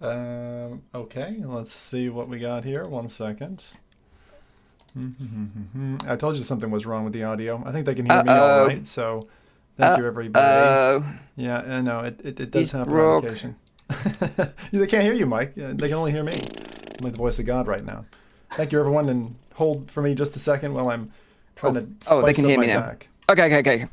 Okay, let's see what we got here. 1 second. I told you something was wrong with the audio. I think they can hear me all right, so thank you, everybody. Yeah, I know, it does happen on occasion. They can't hear you, Mike. They can only hear me. I'm like the voice of God right now. Thank you, everyone, and hold for me just a second while I'm trying to spice they can up hear my me now. back. Okay.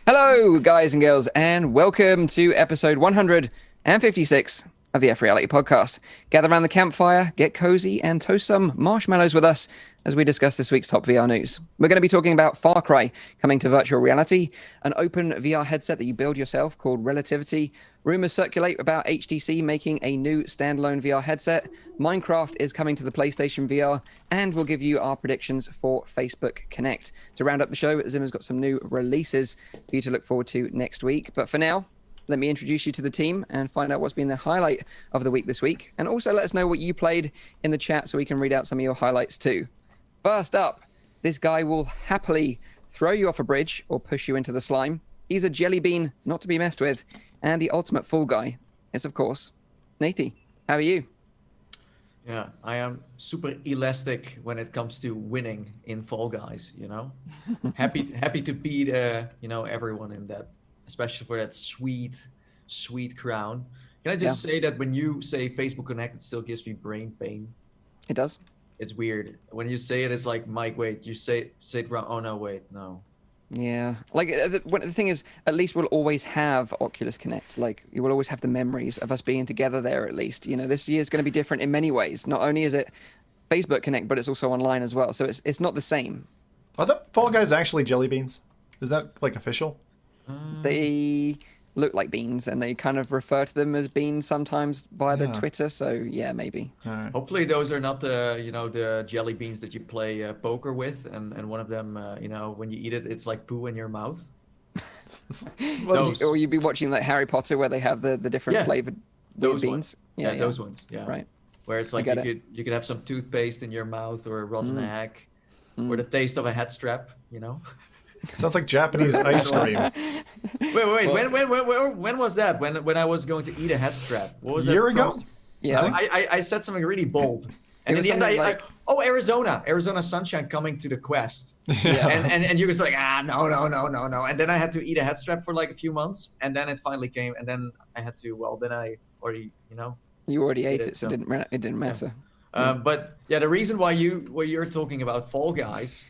Hello, guys and girls, and welcome to episode 156 of the FReality Podcast. Gather around the campfire, get cozy, and toast some marshmallows with us as we discuss this week's top VR news. We're going to be talking about Far Cry coming to virtual reality, an open VR headset that you build yourself called Relativity. Rumors circulate about HTC making a new standalone VR headset. Minecraft is coming to the PlayStation VR, and we'll give you our predictions for Facebook Connect. To round up the show, Zimmer's got some new releases for you to look forward to next week. But for now, let me introduce you to the team and find out what's been the highlight of the week this week. And also let us know what you played in the chat so we can read out some of your highlights too. First up, this guy will happily throw you off a bridge or push you into the slime. He's a jelly bean not to be messed with. And the ultimate fall guy is, of course, Nathie. How are you? Yeah, I am super elastic when it comes to winning in Fall Guys, you know? happy to beat, everyone in that, especially for that sweet crown. Can I just say that when you say Facebook Connect, it still gives me brain pain? It does. It's weird. When you say it, it's like, Mike, wait, you say it wrong. Oh, no, wait, no. Yeah, like the thing is, at least we'll always have Oculus Connect. Like, you will always have the memories of us being together there. At least, you know, this year is going to be different in many ways. Not only is it Facebook Connect, but it's also online as well. So it's not the same. Are the Fall Guys actually jelly beans? Is that like official? They look like beans, and they kind of refer to them as beans sometimes via the Twitter. So yeah, maybe. Right. Hopefully those are not the jelly beans that you play poker with, and one of them, when you eat it, it's like poo in your mouth. Or you'd be watching like Harry Potter where they have the different flavored beans. Ones. Yeah, those ones. Yeah. Right. Where it's like you could have some toothpaste in your mouth, or a rotten egg, or the taste of a head strap. You know. Sounds like Japanese ice cream. Wait. When was that? When I was going to eat a head strap? What was that? A year ago? Yeah. I said something really bold. And in the end, Arizona sunshine coming to the Quest. Yeah. And you was like, no. And then I had to eat a head strap for like a few months, and then it finally came, and then I had to. Well, then I already, You already ate it, so it didn't matter. Yeah. But yeah, the reason why you're talking about Fall Guys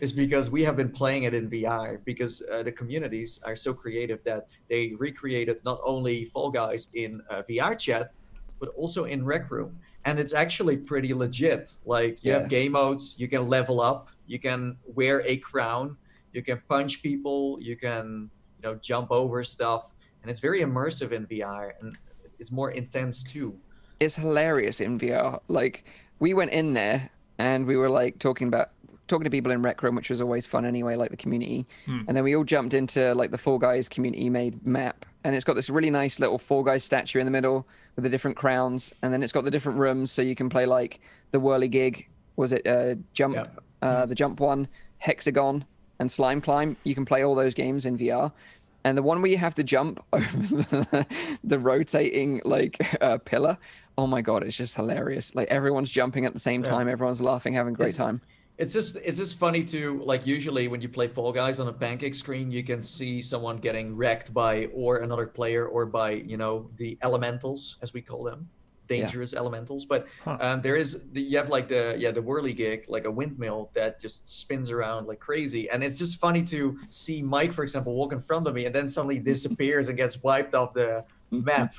is because we have been playing it in VR, because the communities are so creative that they recreated not only Fall Guys in VR chat, but also in Rec Room. And it's actually pretty legit. Like, you have game modes, you can level up, you can wear a crown, you can punch people, you can jump over stuff, and it's very immersive in VR, and it's more intense too. It's hilarious in VR. Like, we went in there and we were like talking to people in Rec Room, which was always fun anyway, like the community. And then we all jumped into like the Fall Guys community made map. And it's got this really nice little Fall Guys statue in the middle with the different crowns. And then it's got the different rooms. So you can play like the whirligig, jump, the jump one, hexagon, and slime climb. You can play all those games in VR. And the one where you have to jump over the rotating pillar, oh my God, it's just hilarious. Like, everyone's jumping at the same time. Everyone's laughing, having a great time. It's just funny to, like, usually when you play Fall Guys on a pancake screen, you can see someone getting wrecked by or another player, or by, the elementals, as we call them, dangerous elementals. But you have like the whirligig, like a windmill that just spins around like crazy. And it's just funny to see Mike, for example, walk in front of me and then suddenly disappears and gets wiped off the map.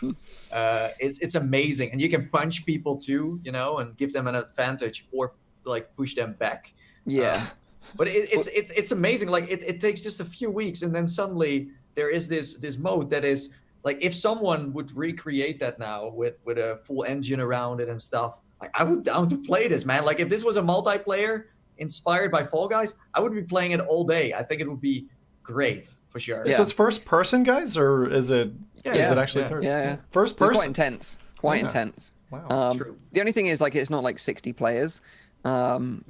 It's amazing. And you can punch people too, and give them an advantage, or like push them back. But it's amazing. Like, it takes just a few weeks, and then suddenly there is this mode that is like, if someone would recreate that now with a full engine around it and stuff, like, I would down to play this, man. Like, if this was a multiplayer inspired by Fall Guys, I would be playing it all day. I think it would be great for sure. So it's first person, guys, or is it actually third? Yeah. First person. It's quite intense. Wow. True. The only thing is, like, it's not like 60 players. No.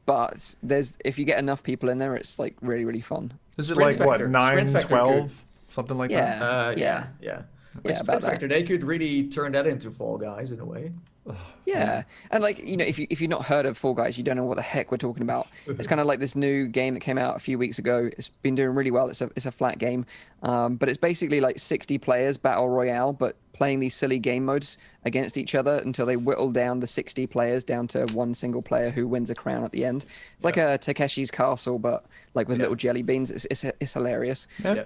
But if you get enough people in there, it's like really, really fun. Is it like what, 9, 12, something like that? Yeah. Yeah, about that. They could really turn that into Fall Guys in a way. Yeah, and like, you know, if you've not heard of Fall Guys, you don't know what the heck we're talking about. It's kind of like this new game that came out a few weeks ago. It's been doing really well. It's a flat game, but it's basically like 60 players battle royale, but playing these silly game modes against each other until they whittle down the 60 players down to one single player who wins a crown at the end. It's like a Takeshi's Castle, but like with little jelly beans. It's hilarious. Yeah.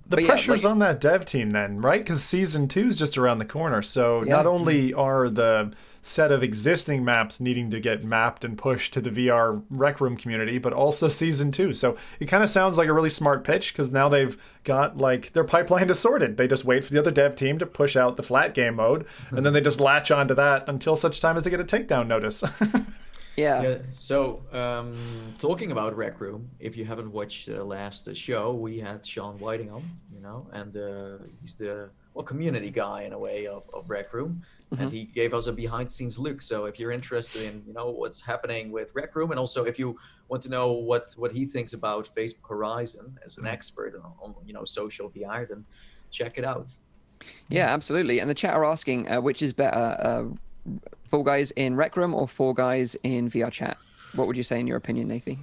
The pressure's on that dev team then, right? Because season 2 is just around the corner. So not only are the set of existing maps needing to get mapped and pushed to the VR Rec Room community, but also season 2. So it kind of sounds like a really smart pitch, because now they've got like their pipeline is sorted. They just wait for the other dev team to push out the flat game mode, and then they just latch onto that until such time as they get a takedown notice. Yeah. So, talking about Rec Room, if you haven't watched the last show, we had Sean Whiting on, and he's the community guy in a way of Rec Room, and he gave us a behind-the-scenes look. So if you're interested in what's happening with Rec Room, and also if you want to know what he thinks about Facebook Horizon as an expert on social VR, then check it out. Yeah, absolutely. And the chat are asking which is better, Fall Guys in Rec Room or Fall Guys in VR chat? What would you say in your opinion, Nathy?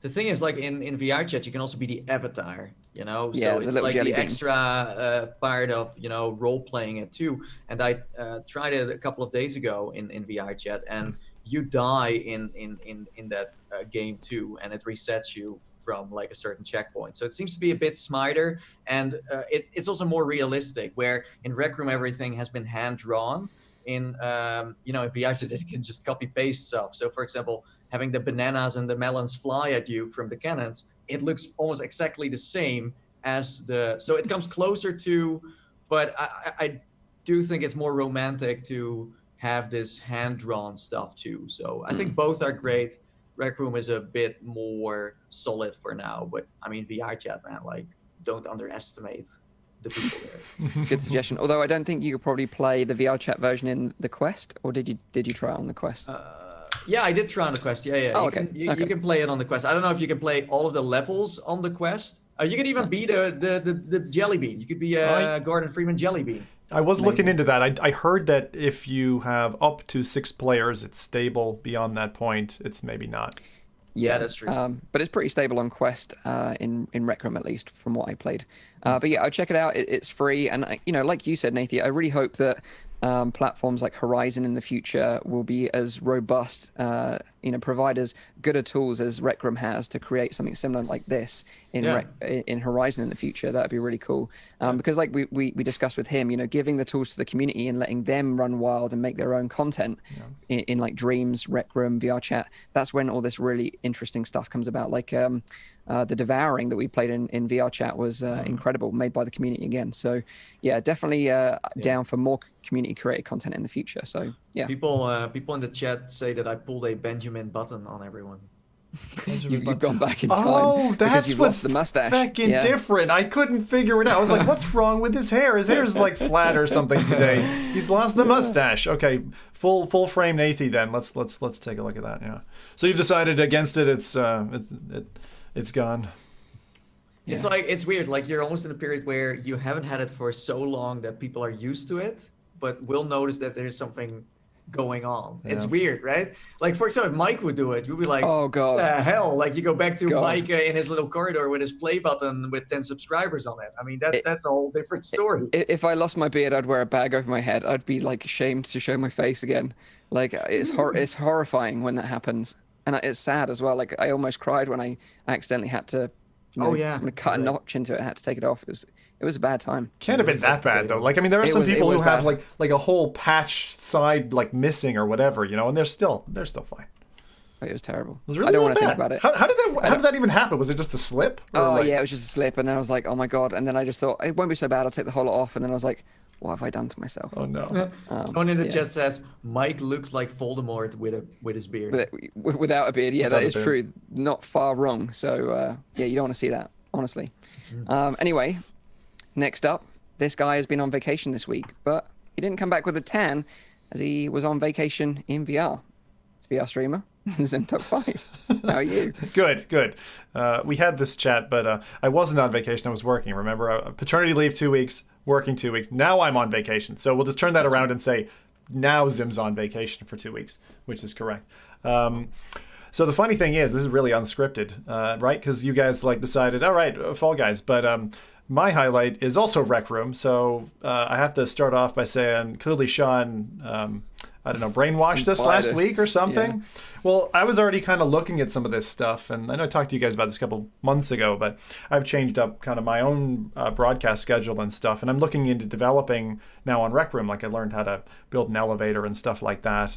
The thing is, like in VR chat, you can also be the avatar, so it's like the extra part of role playing it too. And I tried it a couple of days ago in VR chat, and you die in that game too, and it resets you from like a certain checkpoint. So it seems to be a bit smarter, and it's also more realistic. Where in Rec Room everything has been hand drawn. In in VR chat, it can just copy paste stuff. So for example, having the bananas and the melons fly at you from the cannons, it looks almost exactly the same as so it comes closer to, but I do think it's more romantic to have this hand-drawn stuff too. So I think both are great. Rec Room is a bit more solid for now, but I mean, VR chat, man, like, don't underestimate the people there. Good suggestion. Although I don't think you could probably play the VR chat version in the Quest, or did you try it on the Quest? Yeah, I did try on the Quest. Yeah. Oh, okay. You can play it on the Quest. I don't know if you can play all of the levels on the Quest. You can even be the jelly bean. You could be Gordon Freeman jelly bean. I was looking into that. I heard that if you have up to 6 players, it's stable. Beyond that point, it's maybe not. Yeah, that's true. But it's pretty stable on Quest, in Rec Room at least, from what I played. But yeah, I'll check it out. It's free, and like you said, Nathan, I really hope that platforms like Horizon in the future will be as robust, provide as good a tools as Rec Room has to create something similar like this in Horizon in the future. That would be really cool. Because like we discussed with him, giving the tools to the community and letting them run wild and make their own content in like Dreams, Rec Room, VR chat. That's when all this really interesting stuff comes about. Like the Devouring that we played in VR chat was incredible, made by the community again. So yeah, definitely down for more community created content in the future. So yeah, people in the chat say that I pulled a Benjamin Button on everyone. You've gone back in time. Oh, that's what's the mustache. Fucking different. I couldn't figure it out. I was like, what's wrong with his hair? His hair's like flat or something today. He's lost the mustache. Okay, full frame Nathy then. Let's take a look at that. Yeah. So you've decided against it. It's gone. It's like, it's weird. Like, you're almost in a period where you haven't had it for so long that people are used to it, but will notice that there's something going on. Yeah. It's weird, right? Like, for example, if Mike would do it, you'd be like, oh god, what the hell? Like, you go back to Mike in his little corridor with his play button with 10 subscribers on it. I mean, that's a whole different story. If I lost my beard, I'd wear a bag over my head. I'd be like ashamed to show my face again. Like, it's horrifying when that happens, and it's sad as well. Like, I almost cried when I accidentally had to cut a notch into it. I had to take it off. It was a bad time. Can't have been that bad though. Like, I mean, there are some people who have like a whole patch side like missing or whatever, and they're still fine. It was terrible. It was really I don't want to think about it. How did that even happen? Was it just a slip? Yeah, it was just a slip, and then I was like, oh my god, and then I just thought it won't be so bad. I'll take the whole lot off, and then I was like, what have I done to myself? Oh no. Someone in the chat says Mike looks like Voldemort with his beard. Without a beard, yeah, that is true. Not far wrong. So yeah, you don't want to see that, honestly. Anyway, next up, this guy has been on vacation this week, but he didn't come back with a tan, as he was on vacation in VR. It's VR streamer Zim Talk 5. How are you? Good. We had this chat, but I wasn't on vacation. I was working. Remember, paternity leave 2 weeks, working 2 weeks. Now I'm on vacation. So we'll just turn that around and say, now Zim's on vacation for 2 weeks, which is correct. So the funny thing is, this is really unscripted, right? Because you guys decided, all right, Fall Guys. But my highlight is also Rec Room. So I have to start off by saying, clearly Sean, brainwashed us last week or something. Yeah. Well, I was already kind of looking at some of this stuff, and I know I talked to you guys about this a couple months ago, but I've changed up kind of my own broadcast schedule and stuff, and I'm looking into developing now on Rec Room. Like I learned how to build an elevator and stuff like that,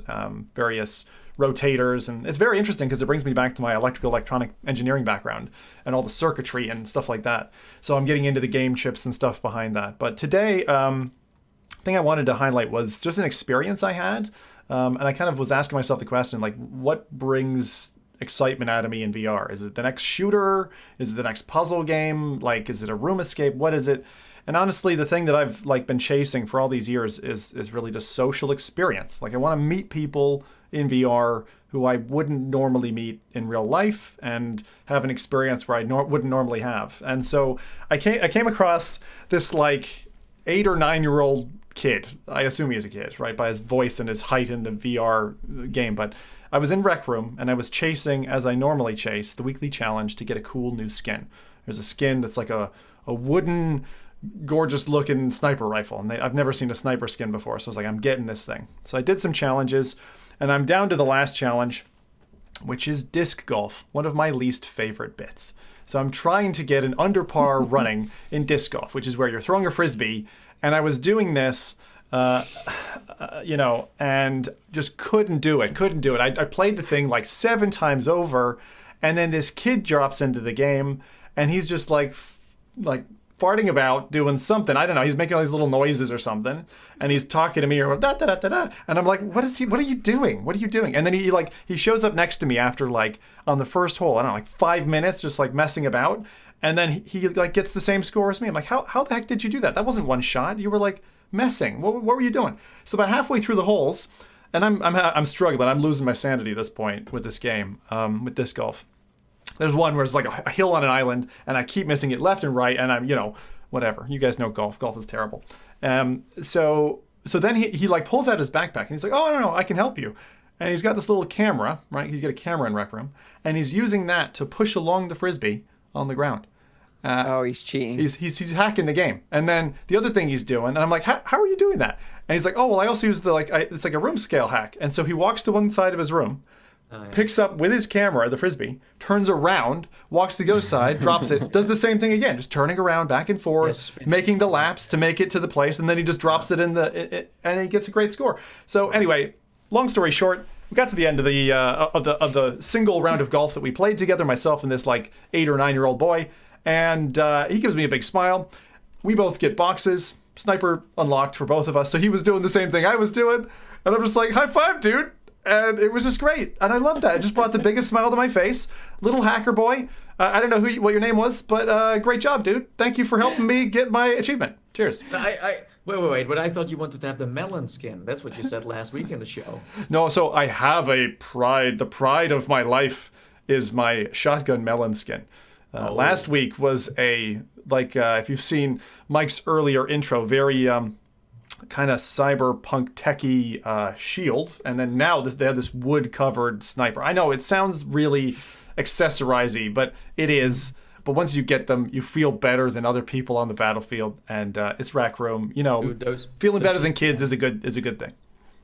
various rotators, and it's very interesting because it brings me back to my electronic engineering background and all the circuitry and stuff like that. So I'm getting into the game chips and stuff behind that. But today, thing I wanted to highlight was just an experience I had, and I kind of was asking myself the question, like, what brings excitement out of me in VR? Is it the next shooter? Is it the next puzzle game? Like, is it a room escape? What is it? And honestly, the thing that I've been chasing for all these years is really just social experience. Like, I want to meet people in VR who I wouldn't normally meet in real life and have an experience where I wouldn't normally have. And so I came across this 8 or 9 year old kid. I assume he is a kid, right, by his voice and his height in the VR game. But I was in Rec Room and I was chasing, as I normally chase, the weekly challenge to get a cool new skin. There's a skin that's like a wooden, gorgeous looking sniper rifle, and I've never seen a sniper skin before, so I was like, I'm getting this thing. So I did some challenges, and I'm down to the last challenge, which is disc golf, one of my least favorite bits. So I'm trying to get an under par running in disc golf, which is where you're throwing a frisbee. And I was doing this, and just couldn't do it. I played the thing 7 times over, and then this kid drops into the game, and he's just like farting about doing something. I don't know. He's making all these little noises or something, and he's talking to me or da da da da da. And I'm like, what are you doing? What are you doing? And then he shows up next to me after on the first hole, I don't know, 5 minutes, just messing about. And then he gets the same score as me. I'm like, how the heck did you do that? That wasn't one shot. You were messing. What were you doing? So about halfway through the holes, and I'm struggling. I'm losing my sanity at this point with this game, with disc golf. There's one where it's like a hill on an island, and I keep missing it left and right, and I'm, whatever. You guys know golf. Golf is terrible. So then he pulls out his backpack, and he's like, oh, no, I can help you. And he's got this little camera, right? You get a camera in Rec Room, and he's using that to push along the frisbee on the ground. He's cheating. He's hacking the game. And then the other thing he's doing, and I'm like, how are you doing that? And he's like, oh, well, I also use it's like a room scale hack. And so he walks to one side of his room, picks up with his camera the frisbee, turns around, walks to the other side, drops it, does the same thing again, just turning around back and forth, making the laps to make it to the place, and then he just drops it in and he gets a great score. So anyway, long story short, we got to the end of the single round of golf that we played together, myself and this 8 or 9 year old boy, and he gives me a big smile. We both get boxes, sniper unlocked for both of us. So he was doing the same thing I was doing, and I'm just like, high five, dude. And it was just great, and I loved that. It just brought the biggest smile to my face. Little hacker boy. I don't know what your name was, but great job, dude. Thank you for helping me get my achievement. Cheers. Wait, but I thought you wanted to have the melon skin. That's what you said last week in the show. No, so I have a pride. The pride of my life is my shotgun melon skin. Last week was if you've seen Mike's earlier intro, very kind of cyberpunk techie shield, and then now they have this wood-covered sniper. I know it sounds really accessorizey, but it is. But once you get them, you feel better than other people on the battlefield, and it's Rec Room. Dude, feeling better than kids is a good thing.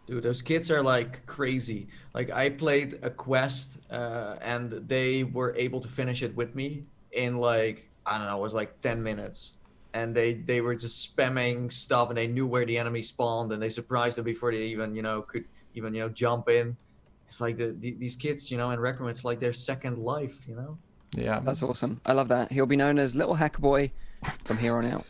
Dude, those kids are crazy. I played a quest, and they were able to finish it with me in I don't know, it was 10 minutes. And they were just spamming stuff, and they knew where the enemy spawned, and they surprised them before they even could even jump in. It's these kids, in Rec Room, it's their second life, Yeah, that's awesome. I love that. He'll be known as Little Hacker Boy from here on out.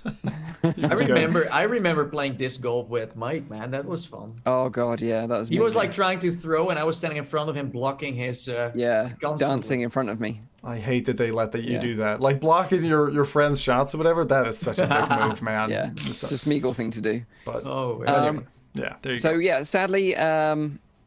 I remember playing disc golf with Mike, man. That was fun. Oh god, yeah, that was. He was trying to throw, and I was standing in front of him, blocking his. Dancing in front of me. I hate that they let you do that. Blocking your friend's shots or whatever. That is such a dick move, man. Yeah, it's a Smeagol thing to do. But anyway. yeah, there you go. So yeah, sadly,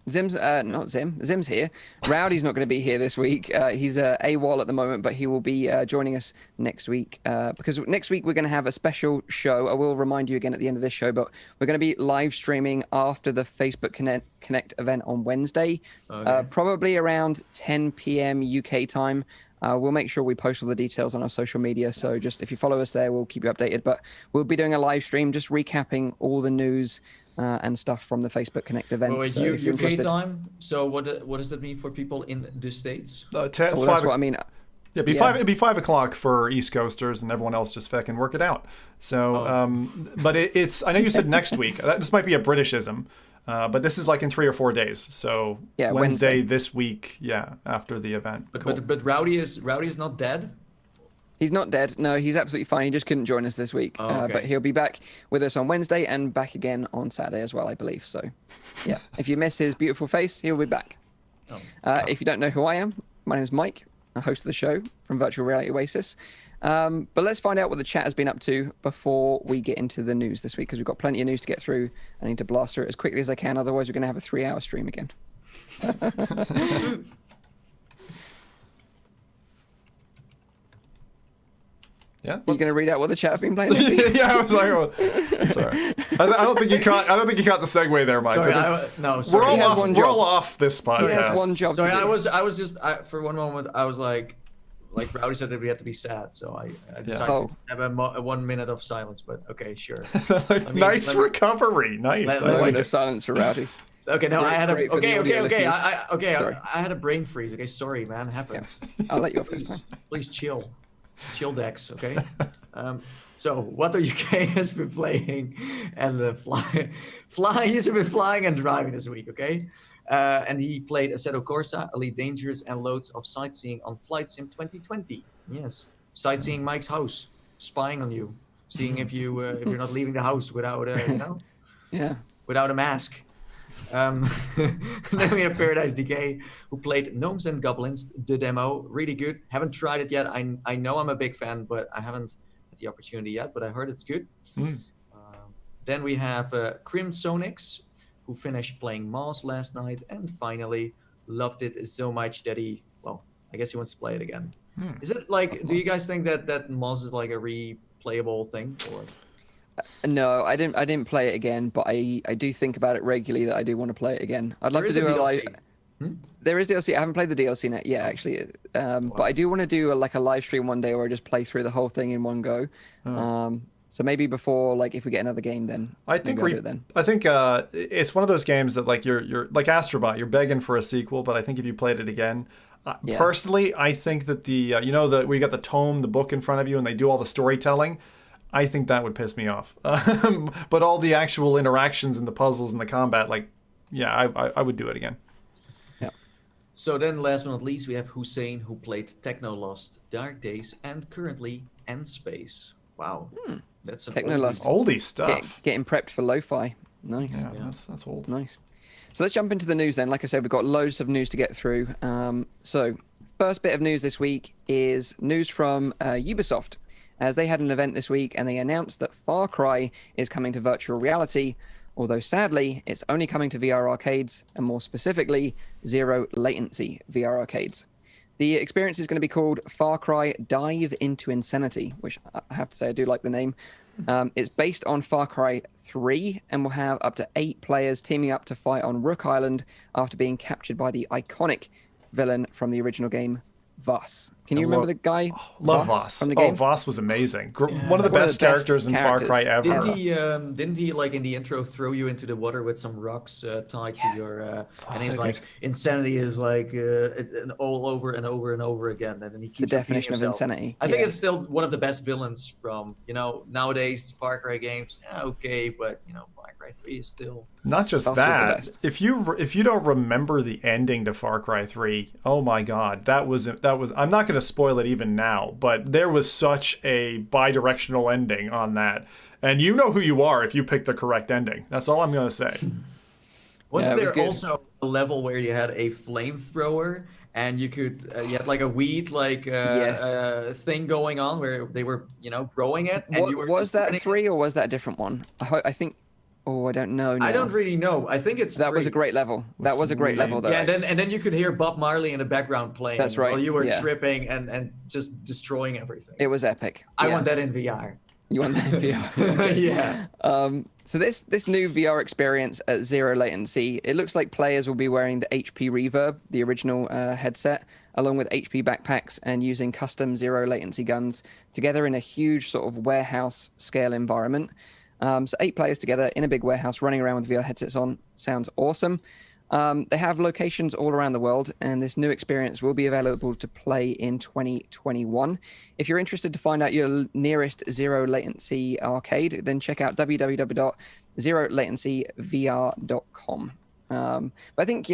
Zim's not Zim. Zim's here. Rowdy's not going to be here this week. He's AWOL at the moment, but he will be joining us next week because next week we're going to have a special show. I will remind you again at the end of this show, but we're going to be live streaming after the Facebook Connect event on Wednesday, probably around 10 p.m. UK time. We'll make sure we post all the details on our social media. So just if you follow us there, we'll keep you updated. But we'll be doing a live stream, just recapping all the news and stuff from the Facebook Connect event. Wait, so UK time? So what does that mean for people in the States? That's what I mean. Yeah, it'd be 5 o'clock for East Coasters, and everyone else just fucking work it out. So, but it's. I know you said next week. This might be a Britishism, but this is like in 3 or 4 days. So Wednesday this week. Yeah, after the event. But Rowdy is not dead. He's not dead. No, he's absolutely fine. He just couldn't join us this week. But he'll be back with us on Wednesday and back again on Saturday as well, I believe. So, yeah, if you miss his beautiful face, he'll be back. If you don't know who I am, my name is Mike, a host of the show from Virtual Reality Oasis. But let's find out what the chat has been up to before we get into the news this week, because we've got plenty of news to get through. I need to blast through it as quickly as I can. Otherwise, we're going to have a 3-hour stream again. Yeah, you going to read out what the chat have been playing? Yeah, I was like, well, sorry. I don't think you caught. I don't think you caught the segue there, Mike. Sorry, sorry. We're all off this podcast. He has one job. Sorry, I was just for one moment. I was like Rowdy said that we had to be sad, so I decided to have a 1 minute of silence. But okay, sure. Nice recovery. Nice. No silence for Rowdy. Okay, no, I had a I had a brain freeze. Okay, sorry, man, it happens. Yeah. I'll let you off this time. Please chill Dex, okay? So what the UK has been playing, and the fly he's been flying and driving this week, okay? And he played Assetto Corsa, Elite Dangerous, and loads of sightseeing on Flight Sim 2020. Yes, sightseeing Mike's house, spying on you, seeing if you're not leaving the house without without a mask. Then we have Paradise Decay, who played Gnomes and Goblins, the demo, really good. Haven't tried it yet. I know I'm a big fan, but I haven't had the opportunity yet, but I heard it's good. Then we have Crimsonix, who finished playing Moss last night and finally loved it so much that I guess he wants to play it again. Is it like, do you guys think that Moss is like a replayable thing, or? No, I didn't play it again, but I do think about it regularly that I do want to play it again. I'd love to do a live. There is DLC. I haven't played the DLC yet, actually. But I do want to do a live stream one day where I just play through the whole thing in one go. So maybe before, if we get another game, then I think it's one of those games that you're like Astrobot. You're begging for a sequel, but I think if you played it again, personally, I think that we got the tome, the book in front of you, and they do all the storytelling. I think that would piss me off. But all the actual interactions and the puzzles and the combat, I would do it again. Yeah. So then last but not least, we have Hussein, who played Technolost, Dark Days, and currently N-Space. Wow. That's some oldie stuff. Getting prepped for lo-fi. Nice. Yeah. That's old. Nice. So let's jump into the news then. Like I said, we've got loads of news to get through. So first bit of news this week is news from Ubisoft, as they had an event this week and they announced that Far Cry is coming to virtual reality, although sadly it's only coming to VR arcades, and more specifically zero latency VR arcades. The experience is going to be called Far Cry Dive into Insanity, which I have to say I do like the name. It's based on Far Cry 3 and will have up to 8 players teaming up to fight on Rook Island after being captured by the iconic villain from the original game, Voss. Can you remember the guy? Love Voss from the game? Voss was amazing. One of the best characters in Far Cry ever. Didn't he in the intro throw you into the water with some rocks tied to your and he's like, insanity is it's all over and over and over again, and then he keeps the definition of insanity. I think it's still one of the best villains from nowadays Far Cry games. Okay, but Far Cry 3 is still not just that. If you don't remember the ending to Far Cry 3, oh my God, that was. I'm not going to spoil it even now, but there was such a bi-directional ending on that, and you know who you are if you pick the correct ending. That's all I'm going to say. Wasn't there also a level where you had a flamethrower and you could you had a weed thing going on where they were growing it? And was that 3 or was that a different one? I think Oh, I don't know now. I don't really know. I think it's That was a great level. That was a great level, though. Yeah, and then you could hear Bob Marley in the background playing. That's right. While you were tripping and just destroying everything. It was epic. I want that in VR. You want that in VR? Yeah. So this new VR experience at zero latency, it looks like players will be wearing the HP Reverb, the original headset, along with HP backpacks and using custom zero latency guns together in a huge sort of warehouse scale environment. So 8 players together in a big warehouse running around with VR headsets on. Sounds awesome. They have locations all around the world, and this new experience will be available to play in 2021. If you're interested to find out your nearest zero latency arcade, then check out www.zerolatencyvr.com. But I think,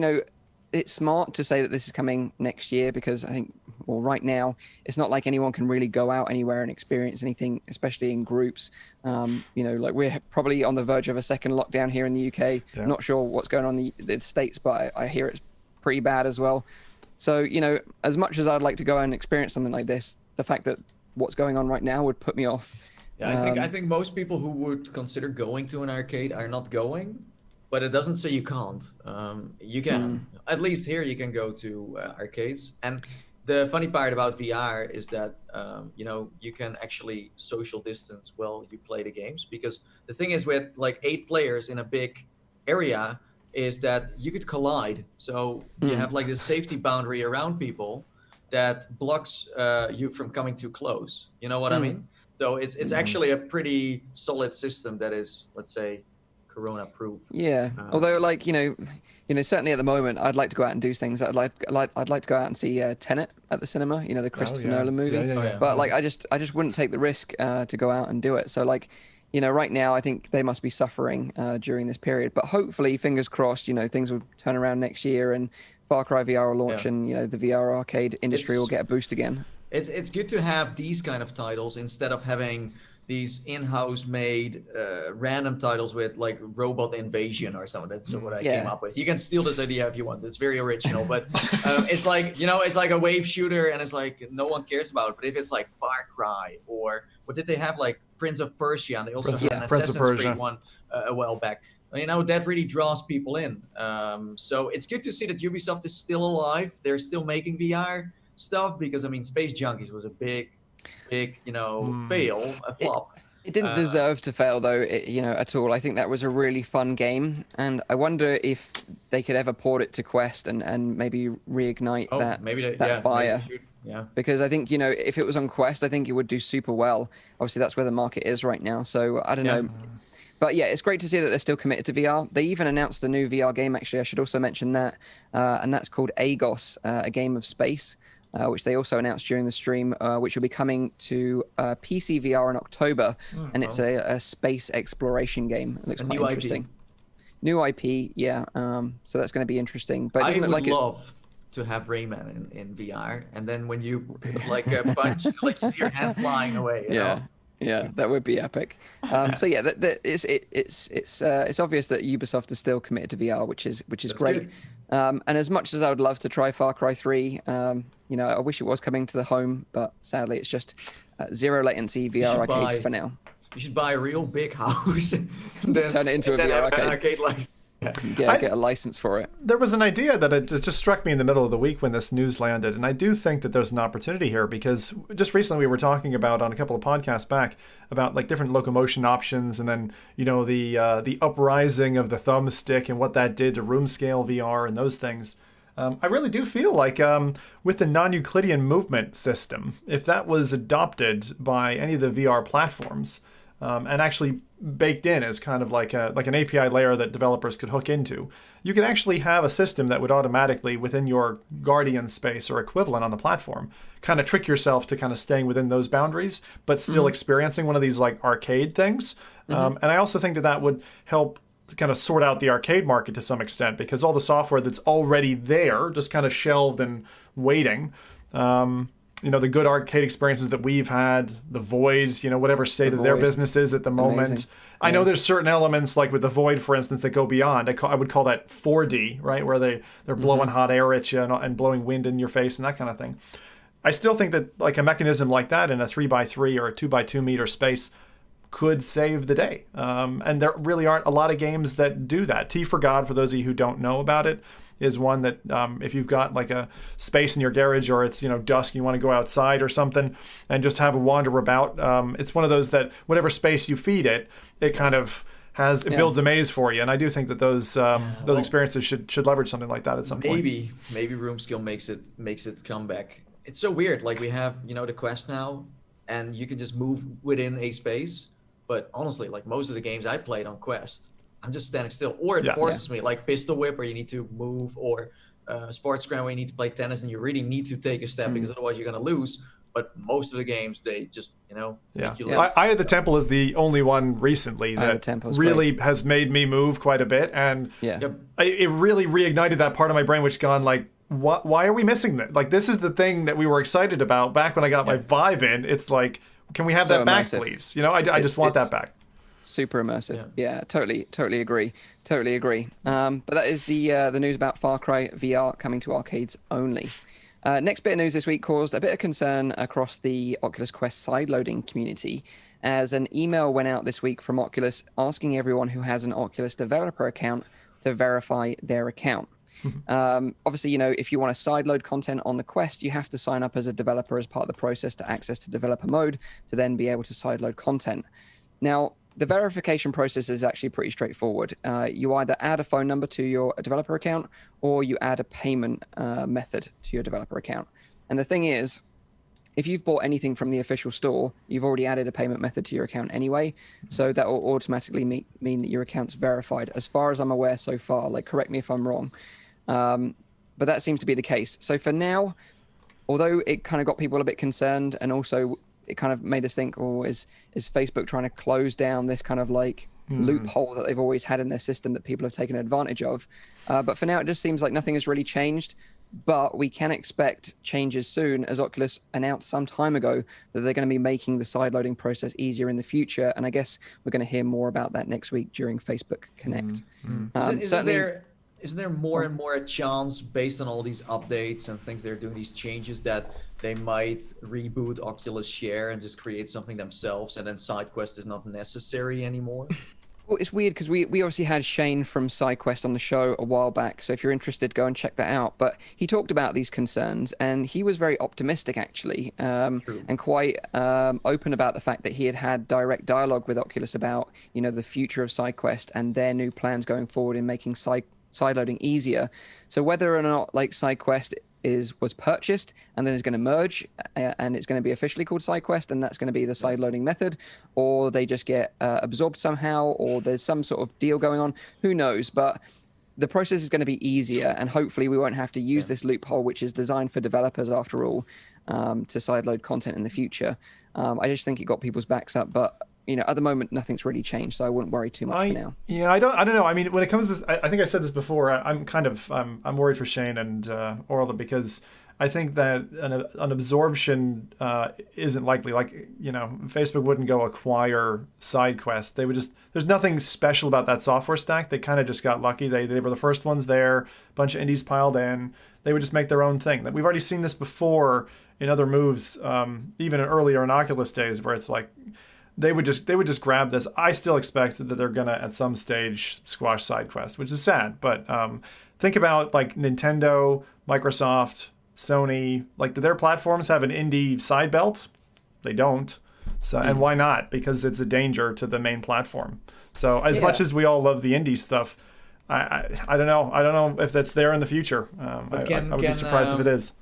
it's smart to say that this is coming next year, because I think, well, right now, it's not like anyone can really go out anywhere and experience anything, especially in groups. Like we're probably on the verge of a second lockdown here in the UK. Yeah. Not sure what's going on in the States, but I hear it's pretty bad as well. So, as much as I'd like to go and experience something like this, the fact that what's going on right now would put me off. Yeah, I think most people who would consider going to an arcade are not going. But it doesn't say you can't. You can. At least here you can go to arcades. And the funny part about VR is that, you can actually social distance while you play the games. Because the thing is with like 8 players in a big area is that you could collide. So you have like this safety boundary around people that blocks you from coming too close. You know what I mean? So it's actually a pretty solid system that is, let's say, Corona proof. Yeah. Although, like, certainly at the moment, I'd like to go out and do things. I'd like to go out and see Tenet at the cinema. The Christopher Nolan movie. Yeah. But like, I just wouldn't take the risk to go out and do it. So like, right now, I think they must be suffering during this period. But hopefully, fingers crossed, things will turn around next year and Far Cry VR will launch, and the VR arcade industry will get a boost again. It's good to have these kind of titles instead of having these in-house made random titles with like Robot Invasion or something. That's what I came up with. You can steal this idea if you want. It's very original, but it's like, it's like a wave shooter and it's like no one cares about it. But if it's like Far Cry or what did they have, like Prince of Persia, and they also had an Assassin's Creed one a while back. That really draws people in. So it's good to see that Ubisoft is still alive. They're still making VR stuff because Space Junkies was a big fail, a flop. It didn't deserve to fail though, at all. I think that was a really fun game, and I wonder if they could ever port it to Quest and maybe reignite that fire. Yeah. Because I think, if it was on Quest, I think it would do super well. Obviously, that's where the market is right now. So I don't know. But yeah, it's great to see that they're still committed to VR. They even announced a new VR game, actually. I should also mention that. And that's called Agos, a game of space. Which they also announced during the stream, which will be coming to PC VR in October, and it's a space exploration game. It looks quite interesting. New IP, yeah. So that's going to be interesting. But I would love to have Rayman in VR, and then when you like punch, like you see your hand flying away. You know? Yeah, that would be epic. So yeah, it's obvious that Ubisoft is still committed to VR, which is great. And as much as I would love to try Far Cry 3, I wish it was coming to the home, but sadly it's just zero latency VR arcades for now. You should buy a real big house and then turn it into a VR arcade license. Get a license for it. There was an idea that it just struck me in the middle of the week when this news landed, and I do think that there's an opportunity here because just recently we were talking about on a couple of podcasts back about like different locomotion options, and then the uprising of the thumbstick and what that did to room scale VR and those things. I really do feel like with the non-Euclidean movement system, if that was adopted by any of the VR platforms and actually baked in as kind of like an API layer that developers could hook into, you could actually have a system that would automatically, within your Guardian space or equivalent on the platform, kind of trick yourself to kind of staying within those boundaries, but still experiencing one of these like arcade things. And I also think that would help kind of sort out the arcade market to some extent, because all the software that's already there, just kind of shelved and waiting, the good arcade experiences that we've had, the Void, whatever state of their business is at the moment. Amazing. I know there's certain elements, like with the Void, for instance, that go beyond. I would call that 4D, right, where they're blowing hot air at you and blowing wind in your face and that kind of thing. I still think that like a mechanism like that in a 3x3 or a 2x2 meter space could save the day. And there really aren't a lot of games that do that. T for God, for those of you who don't know about it, is one that if you've got like a space in your garage, or it's dusk, you want to go outside or something and just have a wander about. It's one of those that whatever space you feed it, it kind of builds a maze for you. And I do think that those experiences should leverage something like that at some point. Maybe Room Skill makes its comeback. It's so weird. Like we have the Quest now, and you can just move within a space. But honestly, like most of the games I played on Quest, I'm just standing still, or it forces me, like Pistol Whip, where you need to move, or Sports Ground, where you need to play tennis, and you really need to take a step because otherwise you're going to lose. But most of the games, they just, make you live. Eye of the Temple is the only one recently that really has made me move quite a bit, and it really reignited that part of my brain which gone like, why are we missing that? Like, this is the thing that we were excited about back when I got my Vive in. It's like, can we have that back, please? I just want that back. Super immersive. Yeah, totally agree. But that is the news about Far Cry VR coming to arcades only. Next bit of news this week caused a bit of concern across the Oculus Quest sideloading community, as an email went out this week from Oculus asking everyone who has an Oculus developer account to verify their account. Obviously, if you want to sideload content on the Quest, you have to sign up as a developer as part of the process to access to developer mode to then be able to sideload content. Now, the verification process is actually pretty straightforward. You either add a phone number to your developer account, or you add a payment method to your developer account. And the thing is, if you've bought anything from the official store, you've already added a payment method to your account anyway. So that will automatically mean that your account's verified, as far as I'm aware so far. Like, correct me if I'm wrong. But that seems to be the case. So for now, although it kind of got people a bit concerned, and also it kind of made us think, is Facebook trying to close down this kind of like loophole that they've always had in their system that people have taken advantage of? But for now, it just seems like nothing has really changed. But we can expect changes soon, as Oculus announced some time ago that they're going to be making the sideloading process easier in the future. And I guess we're going to hear more about that next week during Facebook Connect. Isn't there more and more a chance, based on all these updates and things they're doing, these changes, that they might reboot Oculus Share and just create something themselves, and then SideQuest is not necessary anymore? Well, it's weird because we obviously had Shane from SideQuest on the show a while back. So if you're interested, go and check that out. But he talked about these concerns, and he was very optimistic, actually, and quite open about the fact that he had had direct dialogue with Oculus about, the future of SideQuest and their new plans going forward in making sideloading easier. So whether or not like SideQuest was purchased and then is going to merge and it's going to be officially called SideQuest, and that's going to be the sideloading method, or they just get absorbed somehow, or there's some sort of deal going on, who knows? But the process is going to be easier, and hopefully we won't have to use this loophole, which is designed for developers after all, to sideload content in the future. I just think it got people's backs up, but at the moment, nothing's really changed, so I wouldn't worry too much for now. Yeah, I don't know. I mean, when it comes to this, I think I said this before. I'm worried for Shane and Orla, because I think that an absorption isn't likely. Like, Facebook wouldn't go acquire SideQuest. They would just. There's nothing special about that software stack. They kind of just got lucky. They were the first ones there. A bunch of indies piled in. They would just make their own thing. We've already seen this before in other moves, even earlier in Oculus days, where it's like. They would just grab this. I still expect that they're gonna at some stage squash SideQuest, which is sad. But think about like Nintendo, Microsoft, Sony. Like, do their platforms have an indie side belt? They don't. So and why not? Because it's a danger to the main platform. So as much as we all love the indie stuff, I don't know. I don't know if that's there in the future. I would be surprised if it is.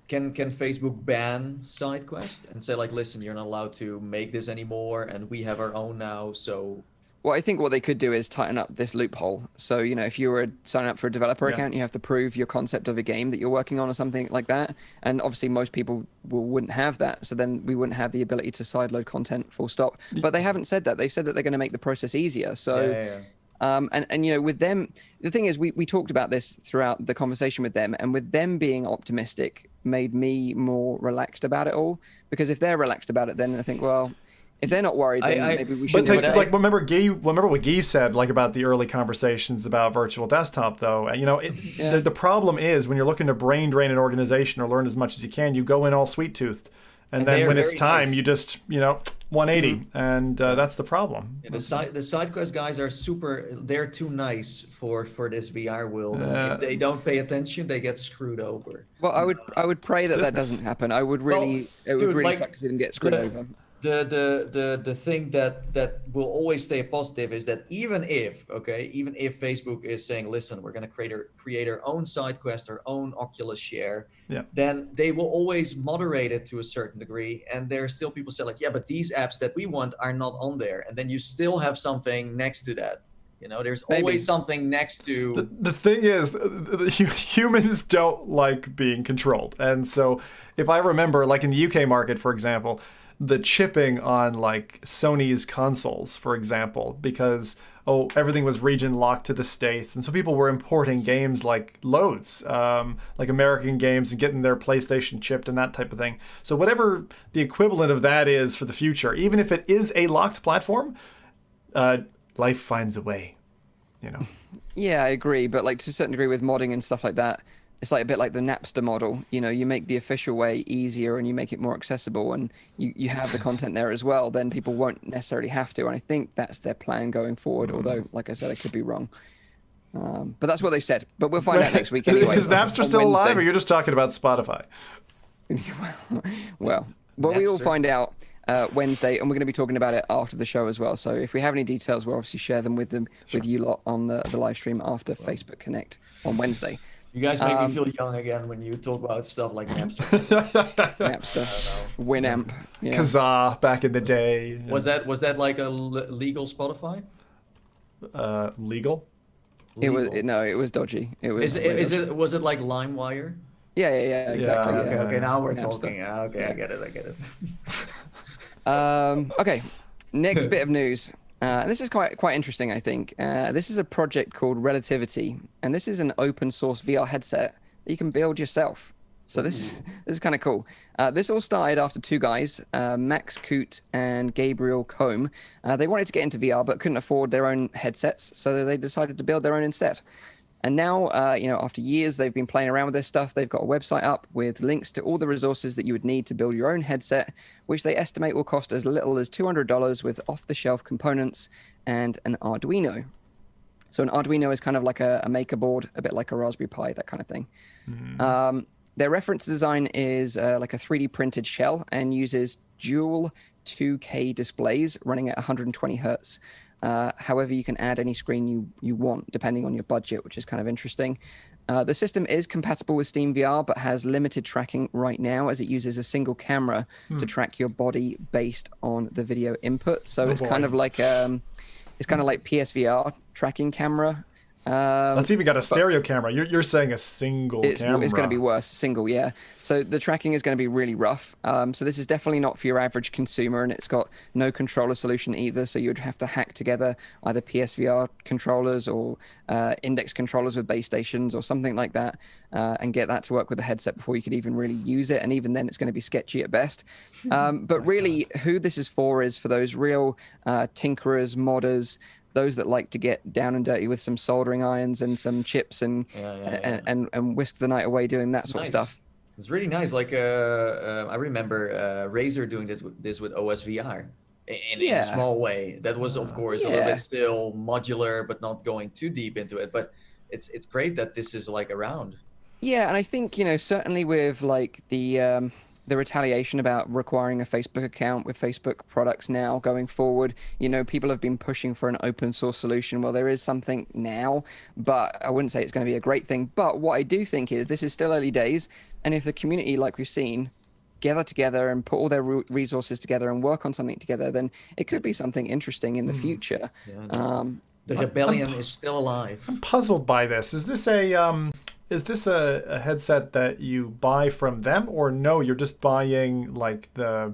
Can Facebook ban SideQuest and say, like, listen, you're not allowed to make this anymore, and we have our own now, so... Well, I think what they could do is tighten up this loophole. So, if you were signing up for a developer account, you have to prove your concept of a game that you're working on or something like that. And obviously most people wouldn't have that. So then we wouldn't have the ability to sideload content full stop. But they haven't said that. They've said that they're going to make the process easier. So... And with them, the thing is, we talked about this throughout the conversation with them, and with them being optimistic made me more relaxed about it all, because if they're relaxed about it, then I think, well, if they're not worried, then maybe we should. But remember what Guy said, like, about the early conversations about virtual desktop, though. The problem is when you're looking to brain drain an organization or learn as much as you can, you go in all sweet toothed. And then when it's time, you just 180, and that's the problem. Yeah, the side quest guys are they're too nice for this VR world. If they don't pay attention, they get screwed over. Well, I would pray that doesn't happen. It would really suck to see them get screwed over. The thing that will always stay positive is that even if Facebook is saying, listen, we're going to create our own side quest, our own Oculus share, then they will always moderate it to a certain degree. And there are still people say like, yeah, but these apps that we want are not on there. And then you still have something next to that. There's always something next to... The thing is, humans don't like being controlled. And so if I remember, like in the UK market, for example, the chipping on like Sony's consoles, for example, because everything was region locked to the States, and so people were importing games like loads, like American games, and getting their PlayStation chipped and that type of thing. So whatever the equivalent of that is for the future, even if it is a locked platform, life finds a way, Yeah, I agree, but like to a certain degree with modding and stuff like that, it's like a bit like the Napster model. You make the official way easier and you make it more accessible, and you have the content there as well. Then people won't necessarily have to, and I think that's their plan going forward. Although, like I said, I could be wrong. But that's what they said. But we'll find out next week anyway. Is Napster still alive, or you're just talking about Spotify? well, we will find out Wednesday, and we're going to be talking about it after the show as well. So if we have any details, we'll obviously share them with you lot on the live stream after Facebook Connect on Wednesday. You guys make me feel young again when you talk about stuff like Napster. Napster, Winamp, Kazaa back in the day. Was that like a legal Spotify? Legal? It was dodgy. Was it like LimeWire? Yeah, exactly. Okay, now we're talking. Okay, I get it. Okay, next bit of news. This is quite interesting, I think. This is a project called Relativity, and this is an open source VR headset that you can build yourself. So this is kind of cool. This all started after two guys, Max Coote and Gabriel Combe. They wanted to get into VR but couldn't afford their own headsets, so they decided to build their own instead. And now, after years, they've been playing around with this stuff. They've got a website up with links to all the resources that you would need to build your own headset, which they estimate will cost as little as $200 with off-the-shelf components and an Arduino. So an Arduino is kind of like a maker board, a bit like a Raspberry Pi, that kind of thing. Mm-hmm. Their reference design is like a 3D printed shell and uses dual 2K displays running at 120 hertz. However, you can add any screen you want, depending on your budget, which is kind of interesting. The system is compatible with Steam VR, but has limited tracking right now, as it uses a single camera to track your body based on the video input. So it's kind of like PSVR tracking camera. That's even got a stereo camera. You're saying a single camera. It's going to be worse, single, yeah. So the tracking is going to be really rough. So this is definitely not for your average consumer, and it's got no controller solution either. So you'd have to hack together either PSVR controllers or index controllers with base stations or something like that, and get that to work with the headset before you could even really use it. And even then, it's going to be sketchy at best. But really, who this is for those real tinkerers, modders, those that like to get down and dirty with some soldering irons and some chips and whisk the night away doing that sort of stuff. It's really nice. Like I remember Razer doing this with OSVR in a small way. That was, of course, a little bit still modular, but not going too deep into it. But it's great that this is like around. Yeah, and I think certainly with like the retaliation about requiring a Facebook account with Facebook products now going forward, people have been pushing for an open source solution. Well, there is something now, but I wouldn't say it's going to be a great thing. But what I do think is this is still early days. And if the community, like we've seen, gather together and put all their resources together and work on something together, then it could be something interesting in the future. Yeah, the rebellion is still alive. I'm puzzled by this. Is this a headset that you buy from them, or no, you're just buying like the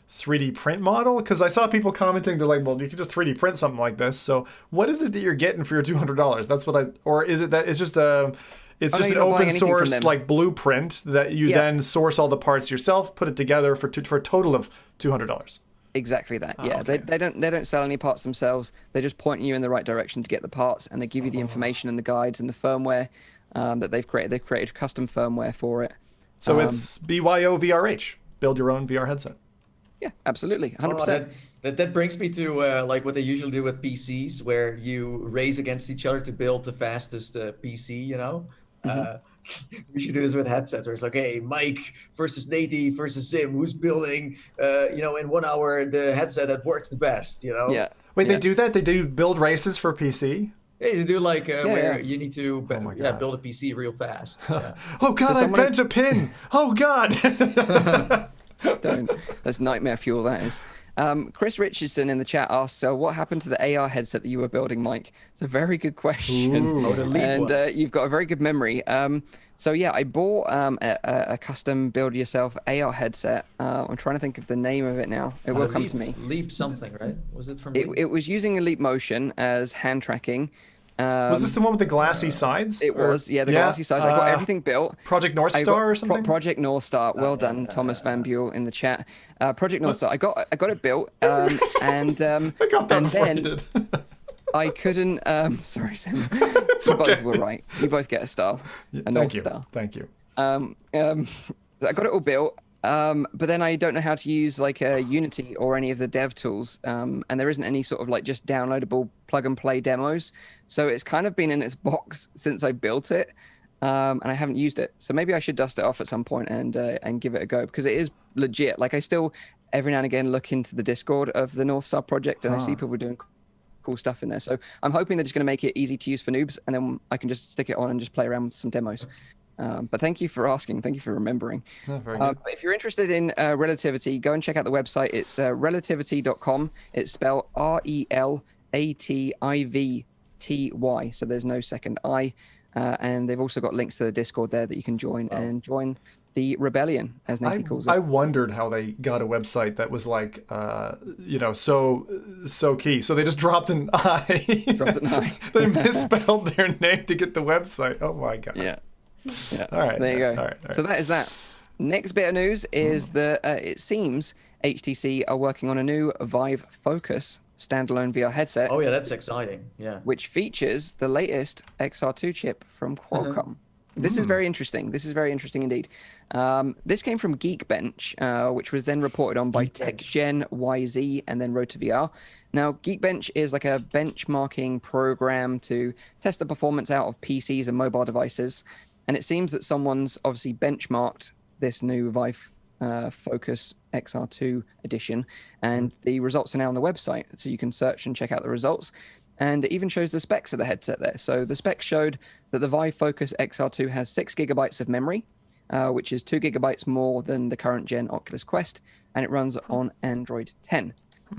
3D print model? Because I saw people commenting, they're like, well, you can just 3D print something like this. So what is it that you're getting for your $200? That's what or is it that it's just an open source like blueprint that you then source all the parts yourself, put it together for a total of $200? Exactly that. Okay. They don't sell any parts themselves. They just point you in the right direction to get the parts, and they give you the information and the guides and the firmware that they've created. They've created custom firmware for it. So it's BYOVRH. build your own VR headset. Yeah, absolutely, 100%. That brings me to like what they usually do with PCs, where you race against each other to build the fastest PC. You know, we should do this with headsets. Where it's like, hey, Mike versus Nate versus Sim, who's building, in 1 hour the headset that works the best. You know. Yeah. Wait, they do that? They do build races for PC? Yeah, you do like where you need to build a PC real fast. Yeah. Oh God, I bent a pin. Oh God. Don't. That's nightmare fuel, that is. Chris Richardson in the chat asks, so what happened to the AR headset that you were building, Mike? It's a very good question. And you've got a very good memory. So yeah, I bought a custom build-yourself AR headset. I'm trying to think of the name of it now. It will come to me. Leap something, right? Was it from It was using a Leap Motion as hand tracking. Was this the one with the glassy sides? It was, the glassy sides. I got everything built. Project North Star or something? Project North Star. Well done, Thomas Van Buell in the chat. Project North Star. I got it built, and I got that before you did. I couldn't. Sorry, Sam. You both were right. You both get a star, a North Star. Thank you. I got it all built. But then I don't know how to use like Unity or any of the dev tools, and there isn't any sort of like just downloadable plug and play demos. So it's kind of been in its box since I built it, and I haven't used it. So maybe I should dust it off at some point and give it a go, because it is legit. Like I still every now and again look into the Discord of the North Star project, and I see people doing cool stuff in there. So I'm hoping they're just going to make it easy to use for noobs, and then I can just stick it on and just play around with some demos. But thank you for asking. Thank you for remembering. Very good. If you're interested in Relativity, go and check out the website. It's relativity.com. It's spelled RELATIVTY. So there's no second I. And they've also got links to the Discord there that you can join and join the rebellion, as Nathan calls it. I wondered how they got a website that was like, so key. So they just dropped an I. They misspelled their name to get the website. Oh my God. Yeah. All right. There you go. All right. So that is that. Next bit of news is that it seems HTC are working on a new Vive Focus standalone VR headset. Oh yeah, that's exciting. Yeah. Which features the latest XR2 chip from Qualcomm. This is very interesting. This is very interesting indeed. This came from Geekbench, which was then reported on by TechGen, YZ, and then RotoVR. Now, Geekbench is like a benchmarking program to test the performance out of PCs and mobile devices. And it seems that someone's obviously benchmarked this new Vive Focus XR2 edition, and the results are now on the website, so you can search and check out the results. And it even shows the specs of the headset there. So the specs showed that the Vive Focus XR2 has 6 gigabytes of memory, which is 2 gigabytes more than the current gen Oculus Quest, and it runs on Android 10.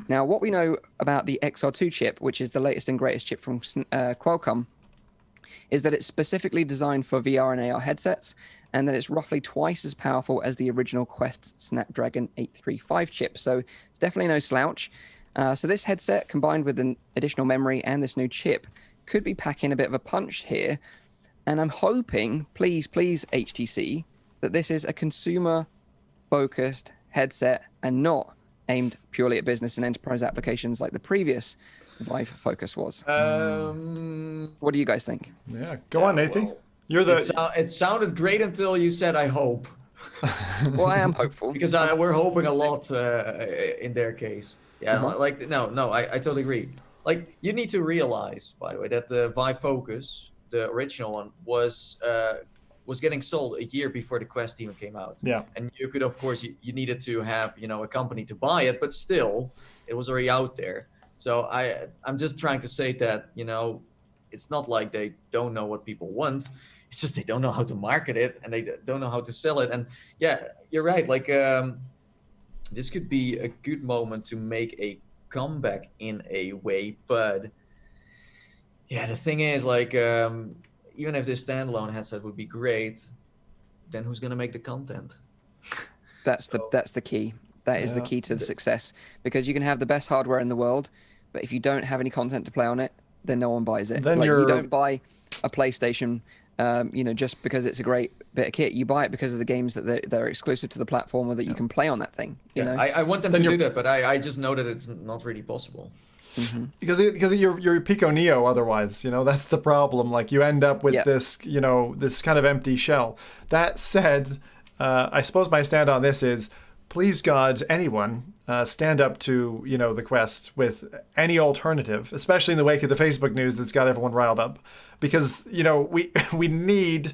Now, what we know about the XR2 chip, which is the latest and greatest chip from Qualcomm, is that it's specifically designed for VR and AR headsets, and that it's roughly twice as powerful as the original Quest Snapdragon 835 chip. So it's definitely no slouch. So this headset, combined with an additional memory and this new chip, could be packing a bit of a punch here. And I'm hoping, please, HTC, that this is a consumer-focused headset and not aimed purely at business and enterprise applications like the previous Vive Focus was. What do you guys think? Yeah, go on, Nathan. Well, You're the. It sounded great until you said "I hope." Well, I am hopeful because we're hoping a lot in their case. Yeah, like no, I totally agree. Like you need to realize, by the way, that the Vive Focus, the original one, was getting sold a year before the Quest even came out. Yeah. And you could, of course, you needed to have a company to buy it, but still, it was already out there. So I'm just trying to say that, it's not like they don't know what people want. It's just they don't know how to market it and they don't know how to sell it. And yeah, you're right. Like this could be a good moment to make a comeback in a way. But yeah, the thing is, like, even if this standalone headset would be great, then who's going to make the content? That's the key. That is the key to the success, because you can have the best hardware in the world, but if you don't have any content to play on it, then no one buys it. Then you don't buy a PlayStation, just because it's a great bit of kit. You buy it because of the games that they're exclusive to the platform or that you can play on that thing. You know? I want them to do that, but I just know that it's not really possible. Mm-hmm. Because you're Pico Neo otherwise, that's the problem. Like you end up with this, this kind of empty shell. That said, I suppose my stand on this is, please God, anyone stand up to, the Quest with any alternative, especially in the wake of the Facebook news that's got everyone riled up. Because, we need,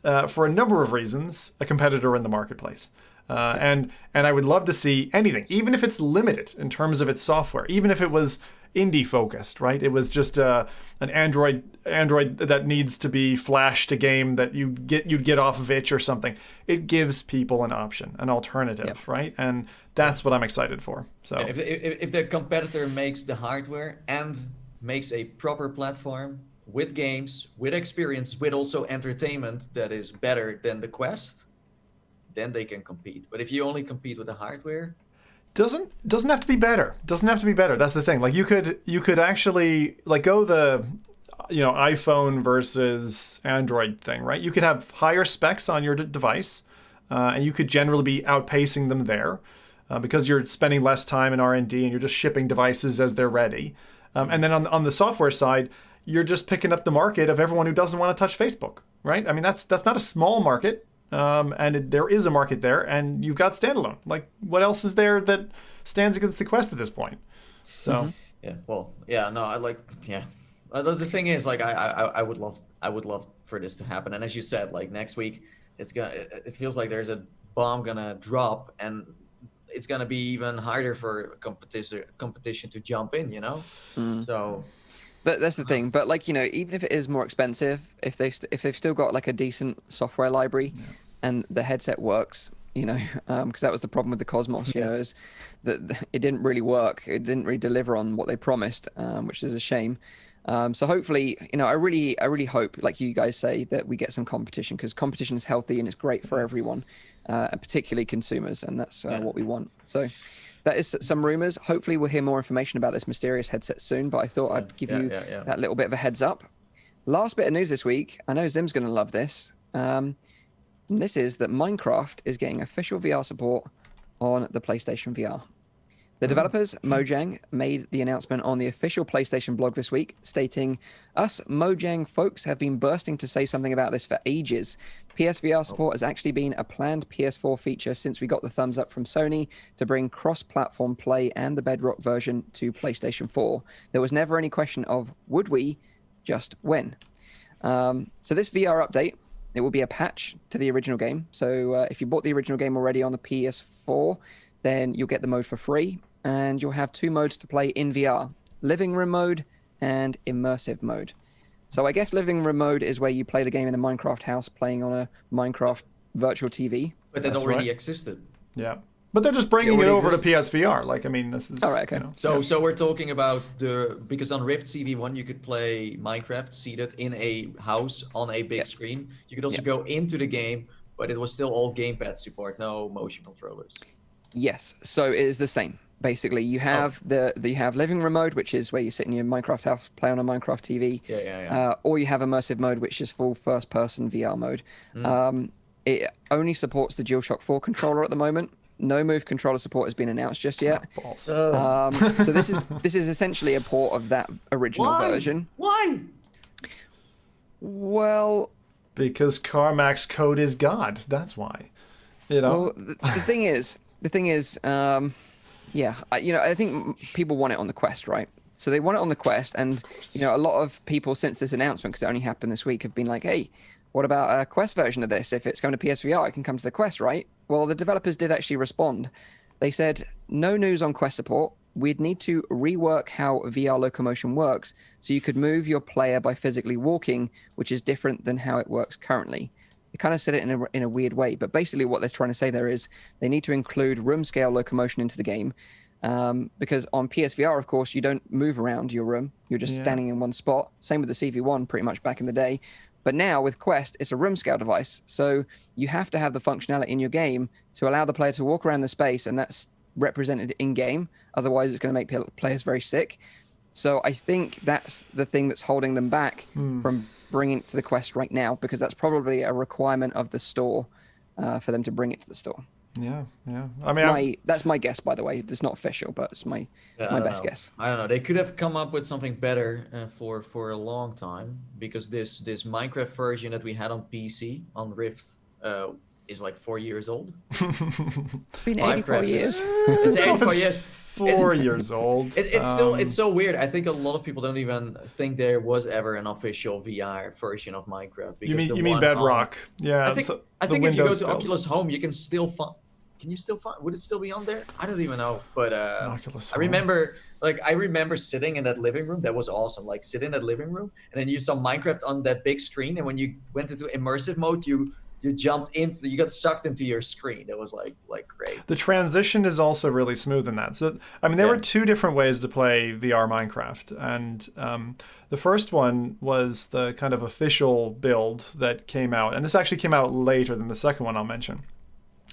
for a number of reasons, a competitor in the marketplace. And I would love to see anything, even if it's limited in terms of its software, even if it was indie focused, right? It was just an Android that needs to be flashed a game that you'd get off of itch or something. It gives people an option, an alternative, right? And that's what I'm excited for. So if the competitor makes the hardware and makes a proper platform with games, with experience, with also entertainment that is better than the Quest, then they can compete. But if you only compete with the hardware, doesn't have to be better. Doesn't have to be better. That's the thing. Like you could actually go the iPhone versus Android thing, right? You could have higher specs on your device, and you could generally be outpacing them there because you're spending less time in R&D and you're just shipping devices as they're ready. And then on the software side, you're just picking up the market of everyone who doesn't want to touch Facebook, right? I mean, that's not a small market. And there is a market there, and you've got standalone. Like, what else is there that stands against the Quest at this point? So, The thing is, like, I would love for this to happen. And as you said, like next week, it feels like there's a bomb gonna drop, and it's gonna be even harder for competition to jump in. So. But that's the thing. But even if it is more expensive, if they've still got like a decent software library, and the headset works, because that was the problem with the Cosmos, is that it didn't really work. It didn't really deliver on what they promised, which is a shame. So hopefully, I really hope, like you guys say, that we get some competition, because competition is healthy and it's great for everyone, and particularly consumers, and that's what we want. So. That is some rumors. Hopefully we'll hear more information about this mysterious headset soon, but I thought I'd give you that little bit of a heads up. Last bit of news this week. I know Zim's going to love this. And this is that Minecraft is getting official VR support on the PlayStation VR. The developers, Mojang, made the announcement on the official PlayStation blog this week, stating, "Us Mojang folks have been bursting to say something about this for ages. PSVR support has actually been a planned PS4 feature since we got the thumbs up from Sony to bring cross-platform play and the Bedrock version to PlayStation 4. There was never any question of would we, just when." So this VR update, it will be a patch to the original game. So if you bought the original game already on the PS4, then you'll get the mode for free. And you'll have two modes to play in VR, living room mode and immersive mode. So I guess living room mode is where you play the game in a Minecraft house playing on a Minecraft virtual TV. But that already existed. Yeah. But they're just bringing it over to PSVR. Like, I mean, this is... All right, okay. So we're talking about because on Rift CV1, you could play Minecraft seated in a house on a big screen. You could also go into the game, but it was still all gamepad support, no motion controllers. Yes, so it is the same. Basically, you have you have living room mode, which is where you sit in your Minecraft house, play on a Minecraft TV, or you have immersive mode, which is full first-person VR mode. It only supports the DualShock 4 controller at the moment. No Move controller support has been announced just yet. So this is essentially a port of that original version. Why? Well, because Carmack's code is God. That's why. Well, the thing is. I think people want it on the Quest, right? So they want it on the Quest, and a lot of people since this announcement, because it only happened this week, have been like, "Hey, what about a Quest version of this? If it's coming to PSVR, it can come to the Quest, right?" Well, the developers did actually respond. They said, "No news on Quest support. We'd need to rework how VR locomotion works, so you could move your player by physically walking, which is different than how it works currently." They kind of said it in a weird way, but basically what they're trying to say there is they need to include room scale locomotion into the game, because on PSVR, of course, you don't move around your room. You're just standing in one spot. Same with the CV1 pretty much back in the day. But now with Quest, it's a room scale device. So you have to have the functionality in your game to allow the player to walk around the space, and that's represented in game. Otherwise, it's going to make players very sick. So I think that's the thing that's holding them back from bringing it to the Quest right now, because that's probably a requirement of the store for them to bring it to the store. Yeah. I mean, that's my guess, by the way. It's not official, but it's my best guess. I don't know. They could have come up with something better for a long time, because this Minecraft version that we had on PC on Rift, is like 4 years old. Been 84 years. It's 84 years. 4 years old. It's so weird. I think a lot of people don't even think there was ever an official VR version of Minecraft. You mean Bedrock? Yeah. I think if you go to Oculus Home, you can still find. Can you still find? Would it still be on there? I don't even know. But I remember sitting in that living room. That was awesome. Like sit in that living room, and then you saw Minecraft on that big screen. And when you went into immersive mode, you jumped in. You got sucked into your screen. That was like great. The transition is also really smooth in that. So I mean, there were two different ways to play VR Minecraft, and the first one was the kind of official build that came out, and this actually came out later than the second one I'll mention.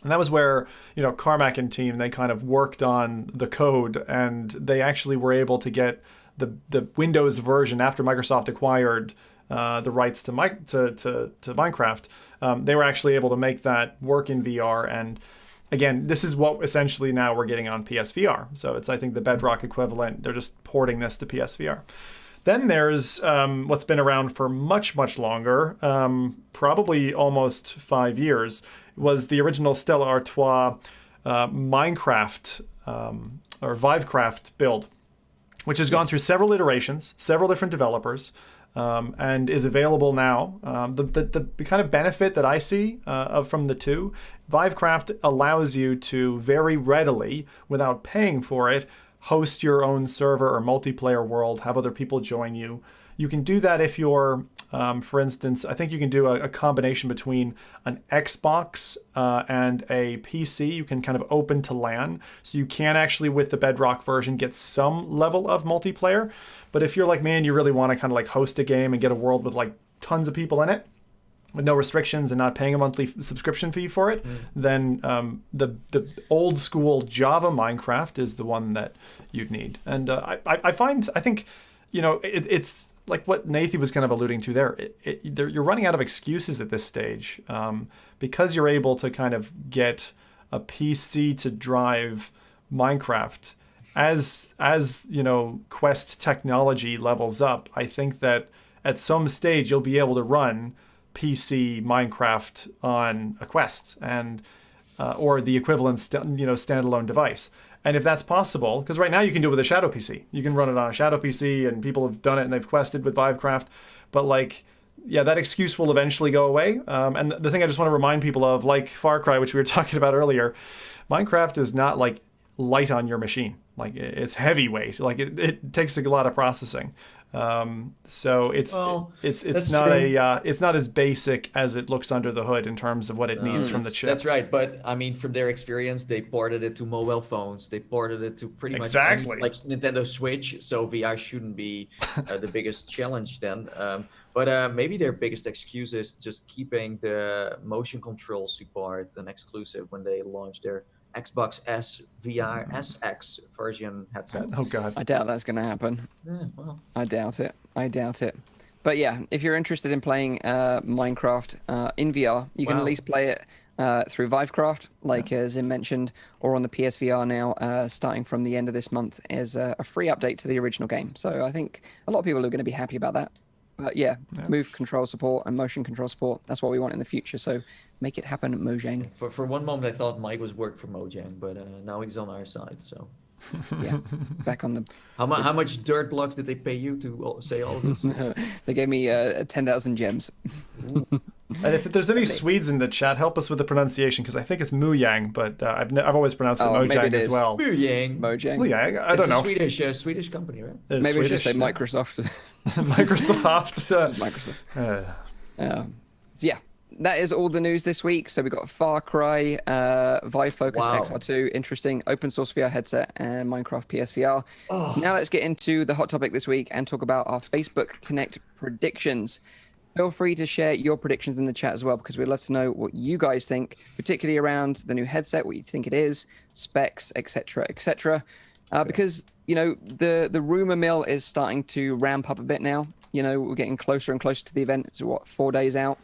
And that was where, Carmack and team, they kind of worked on the code, and they actually were able to get the Windows version after Microsoft acquired the rights to Minecraft. They were actually able to make that work in VR. And again, this is what essentially now we're getting on PSVR. So it's, I think, the Bedrock equivalent. They're just porting this to PSVR. Then there's what's been around for much, much longer, probably almost 5 years, was the original Stella Artois Minecraft or Vivecraft build, which has gone through several iterations, several different developers, and is available now. The kind of benefit that I see from the two, Vivecraft allows you to very readily, without paying for it, host your own server or multiplayer world, have other people join you. You can do that if you're, for instance, I think you can do a combination between an Xbox and a PC. You can kind of open to LAN. So you can actually, with the Bedrock version, get some level of multiplayer. But if you're like me and you really want to kind of like host a game and get a world with like tons of people in it, with no restrictions and not paying a monthly subscription fee for it, then the old school Java Minecraft is the one that you'd need. And I think, it's like what Nathan was kind of alluding to there. You're running out of excuses at this stage because you're able to kind of get a PC to drive Minecraft. As Quest technology levels up, I think that at some stage you'll be able to run PC Minecraft on a Quest and or the equivalent standalone device. And if that's possible, because right now you can do it with a Shadow PC. You can run it on a Shadow PC, and people have done it and they've quested with Vivecraft. But that excuse will eventually go away. And the thing I just want to remind people of, like Far Cry, which we were talking about earlier, Minecraft is not like light on your machine. Like it's heavyweight. Like it takes a lot of processing. So it's not as basic as it looks under the hood in terms of what it needs from the chip. That's right. But I mean, from their experience, they ported it to mobile phones. They ported it to pretty much any, like Nintendo Switch. So VR shouldn't be the biggest challenge then. But maybe their biggest excuse is just keeping the motion control support an exclusive when they launch their Xbox S VR SX version headset. Oh God! I doubt that's going to happen. Yeah, well. I doubt it. But yeah, if you're interested in playing Minecraft in VR, you can at least play it through Vivecraft, like Zim mentioned, or on the PSVR now, starting from the end of this month as a free update to the original game. So I think a lot of people are going to be happy about that. But move control support and motion control support, that's what we want in the future. So make it happen, Mojang. For one moment, I thought Mike was worked for Mojang, but now he's on our side. So yeah, back on the. How much dirt blocks did they pay you to say all of this? They gave me 10,000 gems. And if there's any Swedes in the chat, help us with the pronunciation, because I think it's Mojang, but I've always pronounced it Mojang as well. Mojang. I don't know. It's a Swedish company, right? Maybe we should say Microsoft. Microsoft. So yeah, that is all the news this week. So we got Far Cry, Vive Focus XR2, interesting open source VR headset, and Minecraft PSVR. Now let's get into the hot topic this week and talk about our Facebook Connect predictions. Feel free to share your predictions in the chat as well, because we'd love to know what you guys think, particularly around the new headset, what you think it is, specs, etc., etc. Because the rumor mill is starting to ramp up a bit now. We're getting closer and closer to the event. It's 4 days out,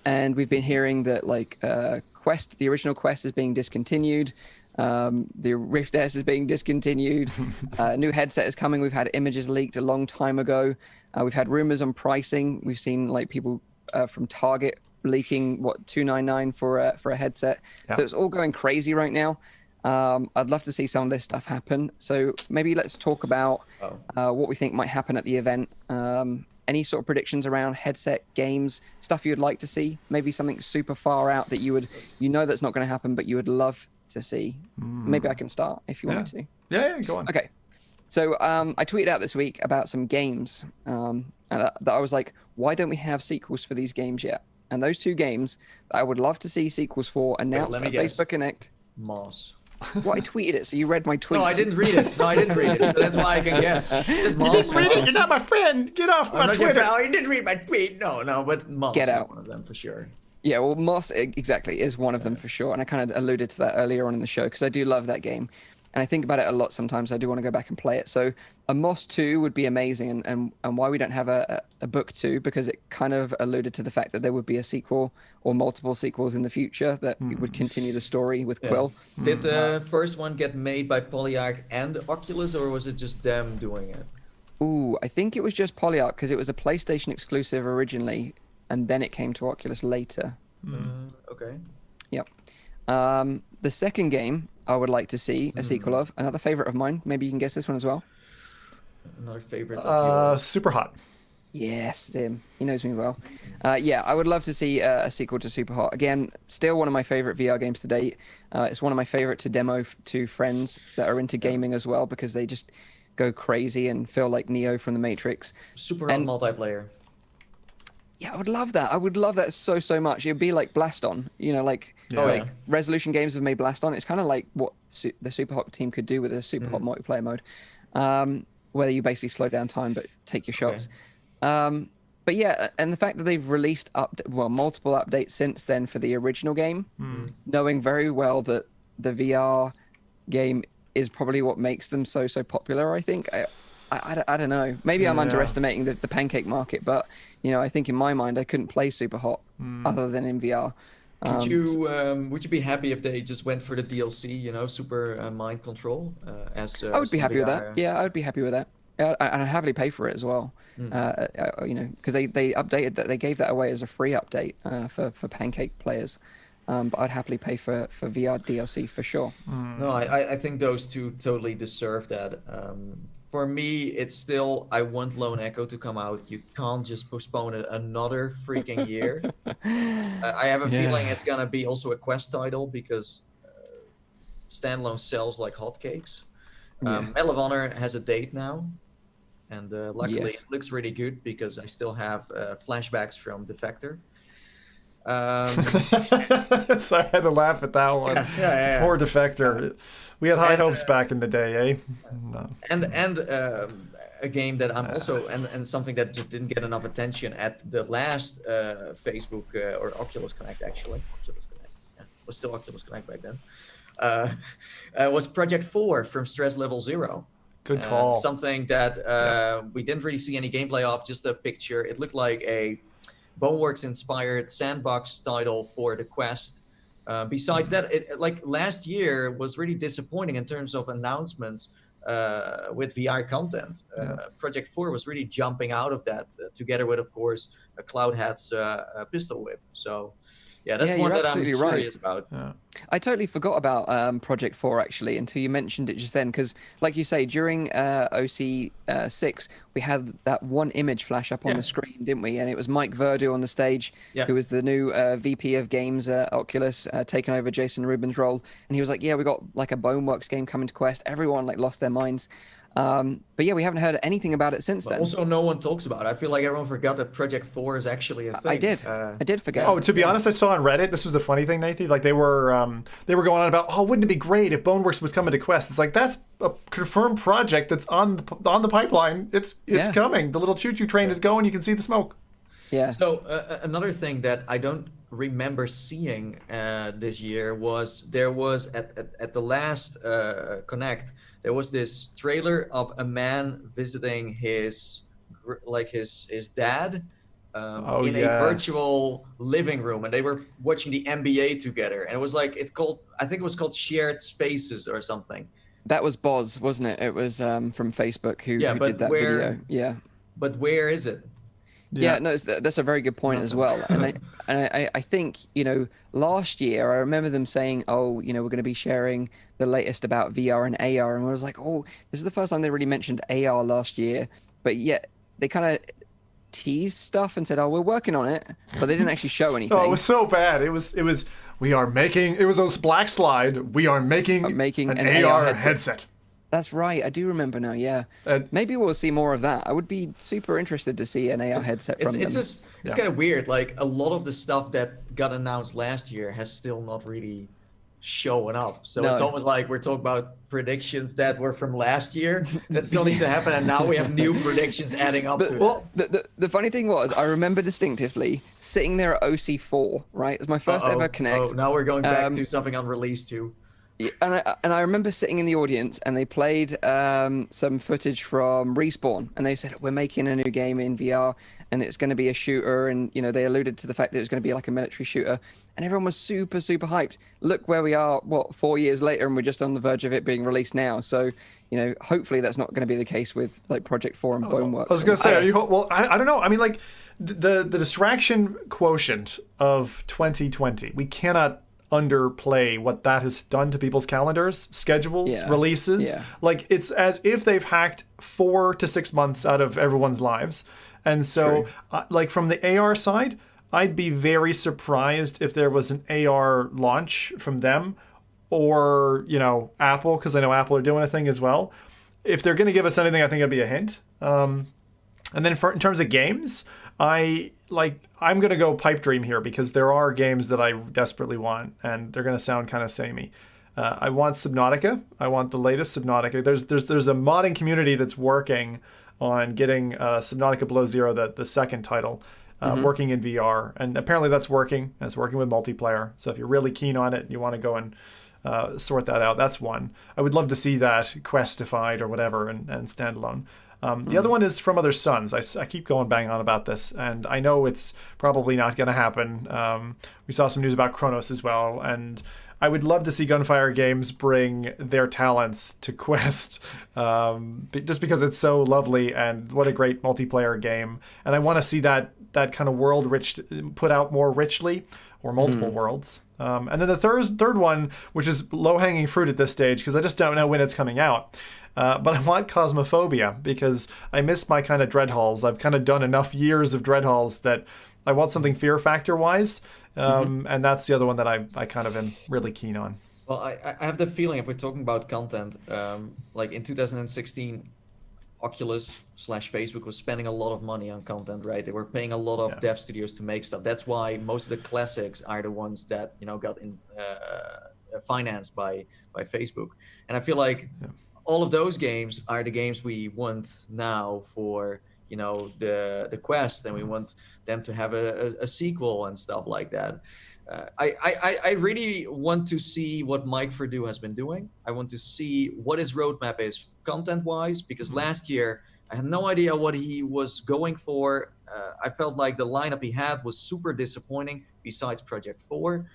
and we've been hearing that Quest, the original Quest, is being discontinued. The Rift S is being discontinued. New headset is coming. We've had images leaked a long time ago. We've had rumors on pricing. We've seen people from Target leaking $299 for a headset. So it's all going crazy right now. I'd love to see some of this stuff happen. So maybe let's talk about what we think might happen at the event. Any sort of predictions around headset, games, stuff you'd like to see? Maybe something super far out that you know that's not going to happen, but you would love to see. Maybe I can start if you want me to. Yeah, go on. Okay. So I tweeted out this week about some games and that I was like, why don't we have sequels for these games yet? And those two games that I would love to see sequels for announced at Facebook Connect. Moss. Well, I tweeted it, so you read my tweet. No, I didn't read it. So that's why I can guess. You didn't read it? You're not my friend. Get off my Twitter. Oh, you didn't read my tweet. No, but Moss is one of them for sure. Yeah, well, Moss, exactly, is one of them for sure. And I kind of alluded to that earlier on in the show because I do love that game. And I think about it a lot sometimes. I do want to go back and play it. So a Moss 2 would be amazing. And why we don't have a book 2, because it kind of alluded to the fact that there would be a sequel or multiple sequels in the future that would continue the story with Quill. Did the first one get made by Polyarc and Oculus, or was it just them doing it? Ooh, I think it was just Polyarc because it was a PlayStation exclusive originally, and then it came to Oculus later. Okay. Yep. The second game I would like to see a sequel of, another favorite of mine. Maybe you can guess this one as well. Another favorite of yours. Super Hot. Yes, him. He knows me well. Yeah, I would love to see a sequel to Super Hot. Again, still one of my favorite VR games to date. It's one of my favorite to demo to friends that are into gaming as well, because they just go crazy and feel like Neo from the Matrix. Super Hot multiplayer. Yeah, I would love that. I would love that so much. It'd be like Blaston, like Resolution Games have made Blaston. It's kind of like what the Super Hot team could do with a Super Hot multiplayer mode, where you basically slow down time but take your shots. But yeah, and the fact that they've released multiple updates since then for the original game, knowing very well that the VR game is probably what makes them so popular, I think. I don't know. Maybe I'm underestimating the pancake market, but I think in my mind I couldn't play Super Hot other than in VR. Would you be happy if they just went for the DLC, Super Mind Control as? I would be happy with that. Yeah, I would be happy with that. I'd happily pay for it as well. Because they updated that, they gave that away as a free update for pancake players. But I'd happily pay for VR DLC for sure. No, I think those two totally deserve that. For me, it's still, I want Lone Echo to come out. You can't just postpone it another freaking year. I have a feeling it's going to be also a Quest title because standalone sells like hotcakes. Medal of Honor has a date now. And luckily it looks really good because I still have flashbacks from Defector. So I had to laugh at that one. Yeah. Poor Defector. We had high hopes back in the day, eh? No. And a game that I'm also and something that just didn't get enough attention at the last Facebook or Oculus Connect actually. Oculus Connect. Yeah, it was still Oculus Connect back then. Was Project 4 from Stress Level Zero. Good call. Something that we didn't really see any gameplay of, just a picture. It looked like a Boneworks-inspired sandbox title for the Quest. Besides that, like last year was really disappointing in terms of announcements with VR content. Project 4 was really jumping out of that, together with, of course, Cloud Hat's pistol whip. So, yeah, that's one that I'm curious about. Yeah. I totally forgot about Project 4 actually until you mentioned it just then, because like you say, during OC6 we had that one image flash up on the screen, didn't we? And it was Mike Verdu on the stage, who was the new VP of Games at Oculus, taking over Jason Rubin's role, and he was like, "Yeah, we got like a Boneworks game coming to Quest." Everyone like lost their minds. But yeah, we haven't heard anything about it since then. Also, no one talks about it. I feel like everyone forgot that Project 4 is actually a thing. I did forget. Oh, to be honest, I saw on Reddit, this was the funny thing, Nathan, like they were going on about, wouldn't it be great if Boneworks was coming to Quest? It's like, that's a confirmed project that's on the pipeline. It's coming. The little choo-choo train is going. You can see the smoke. Yeah. So another thing that I don't remember seeing this year was there was at the last Connect, there was this trailer of a man visiting his dad in a virtual living room, and they were watching the NBA together, and it was like I think it was called Shared Spaces or something. That was Boz, wasn't it? It was from Facebook who did that video. Yeah. But where is it? Yeah, no, that's a very good point as well. And I think, last year I remember them saying, oh, we're going to be sharing the latest about VR and AR. And I was like, oh, this is the first time they really mentioned AR last year. But yet they kind of teased stuff and said, oh, we're working on it. But they didn't actually show anything. Oh, it was so bad. It was we are making, it was a black slide. We are making an AR headset. That's right. I do remember now. Yeah. Maybe we'll see more of that. I would be super interested to see an AR headset from them. It's kind of weird. Like a lot of the stuff that got announced last year has still not really shown up. So it's almost like we're talking about predictions that were from last year that still need to happen, and now we have new predictions adding up to it. Well, the funny thing was, I remember distinctively sitting there at OC4. Right, it was my first ever Connect. Oh, now we're going back to something unreleased too. Yeah, and I remember sitting in the audience, and they played some footage from Respawn, and they said, we're making a new game in VR, and it's going to be a shooter, and they alluded to the fact that it was going to be like a military shooter, and everyone was super, super hyped. Look where we are, 4 years later, and we're just on the verge of it being released now. So, hopefully that's not going to be the case with like Project 4 and Boneworks. I was going to say, I don't know. I mean, like the distraction quotient of 2020, we cannot underplay what that has done to people's calendars, schedules, releases. Like it's as if they've hacked 4 to 6 months out of everyone's lives. And so like from the AR side, I'd be very surprised if there was an AR launch from them or, Apple, because I know Apple are doing a thing as well. If they're going to give us anything, I think it'd be a hint. And then in terms of games, I'm going to go pipe dream here because there are games that I desperately want, and they're going to sound kind of samey. I want Subnautica. I want the latest Subnautica. There's a modding community that's working on getting Subnautica Below Zero, the second title, working in VR, and apparently that's working. And it's working with multiplayer. So if you're really keen on it, and you want to go and sort that out. That's one. I would love to see that questified or whatever and standalone. The other one is From Other Suns. I keep going bang on about this, and I know it's probably not going to happen. We saw some news about Chronos as well, and I would love to see Gunfire Games bring their talents to Quest, just because it's so lovely and what a great multiplayer game. And I want to see that kind of world put out more richly, or multiple worlds. And then the third one, which is low-hanging fruit at this stage, because I just don't know when it's coming out. But I want Cosmophobia, because I miss my kind of Dreadhalls. I've kind of done enough years of Dreadhalls that I want something fear factor-wise. And that's the other one that I kind of am really keen on. Well, I have the feeling, if we're talking about content, like in 2016, Oculus/Facebook was spending a lot of money on content, right? They were paying a lot of dev studios to make stuff. That's why most of the classics are the ones that got financed by Facebook. And I feel like all of those games are the games we want now for the Quest, and we want them to have a sequel and stuff like that. I really want to see what Mike Verdu has been doing. I want to see what his roadmap is content-wise, because last year I had no idea what he was going for. I felt like the lineup he had was super disappointing, besides Project 4.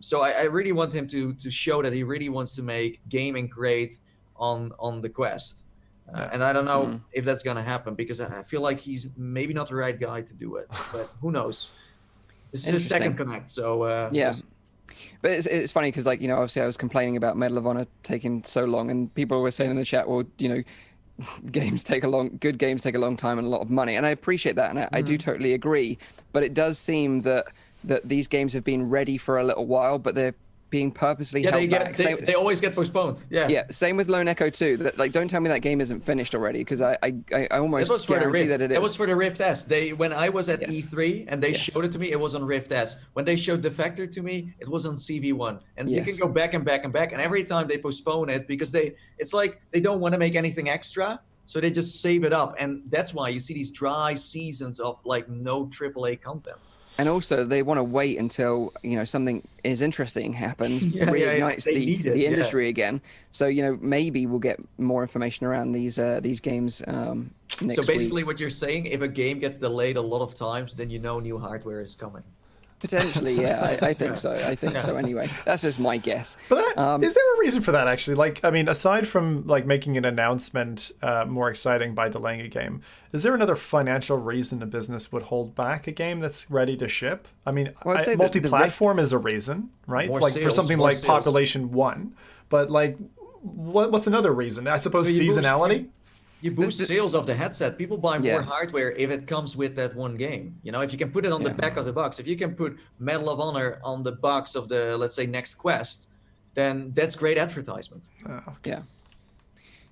So I really want him to show that he really wants to make gaming great on the Quest. And I don't know if that's going to happen, because I feel like he's maybe not the right guy to do it, but who knows? This is his second Connect, so yeah. But it's funny because, obviously I was complaining about Medal of Honor taking so long, and people were saying in the chat, well, good games take a long time and a lot of money, and I appreciate that, and I do totally agree. But it does seem that these games have been ready for a little while, but they're being purposely held back. They always get postponed. Yeah. Same with Lone Echo 2. Don't tell me that game isn't finished already, because I almost guarantee that it is. It was for the Rift S. When I was at E3 and they showed it to me, it was on Rift S. When they showed Defector to me, it was on CV1. And you can go back and back and back. And every time they postpone it, because it's like they don't want to make anything extra, so they just save it up. And that's why you see these dry seasons of no AAA content. And also, they want to wait until something is interesting happens, reignites the industry again. So maybe we'll get more information around these games next So basically, week. what you're saying, if a game gets delayed a lot of times, then new hardware is coming. Potentially, yeah, I think so. I think so. Anyway, that's just my guess. But is there a reason for that? Actually, like, I mean, aside from like making an announcement more exciting by delaying a game, is there another financial reason a business would hold back a game that's ready to ship? I mean, I'd say multi-platform is a reason, right? More Like sales, for something more like sales. Population 1, but like, what's another reason? I suppose You boost- seasonality. You boost sales of the headset. People buy Yeah. more hardware if it comes with that one game. You know, if you can put it on the back of the box, if you can put Medal of Honor on the box of the, let's say, next quest, then that's great advertisement.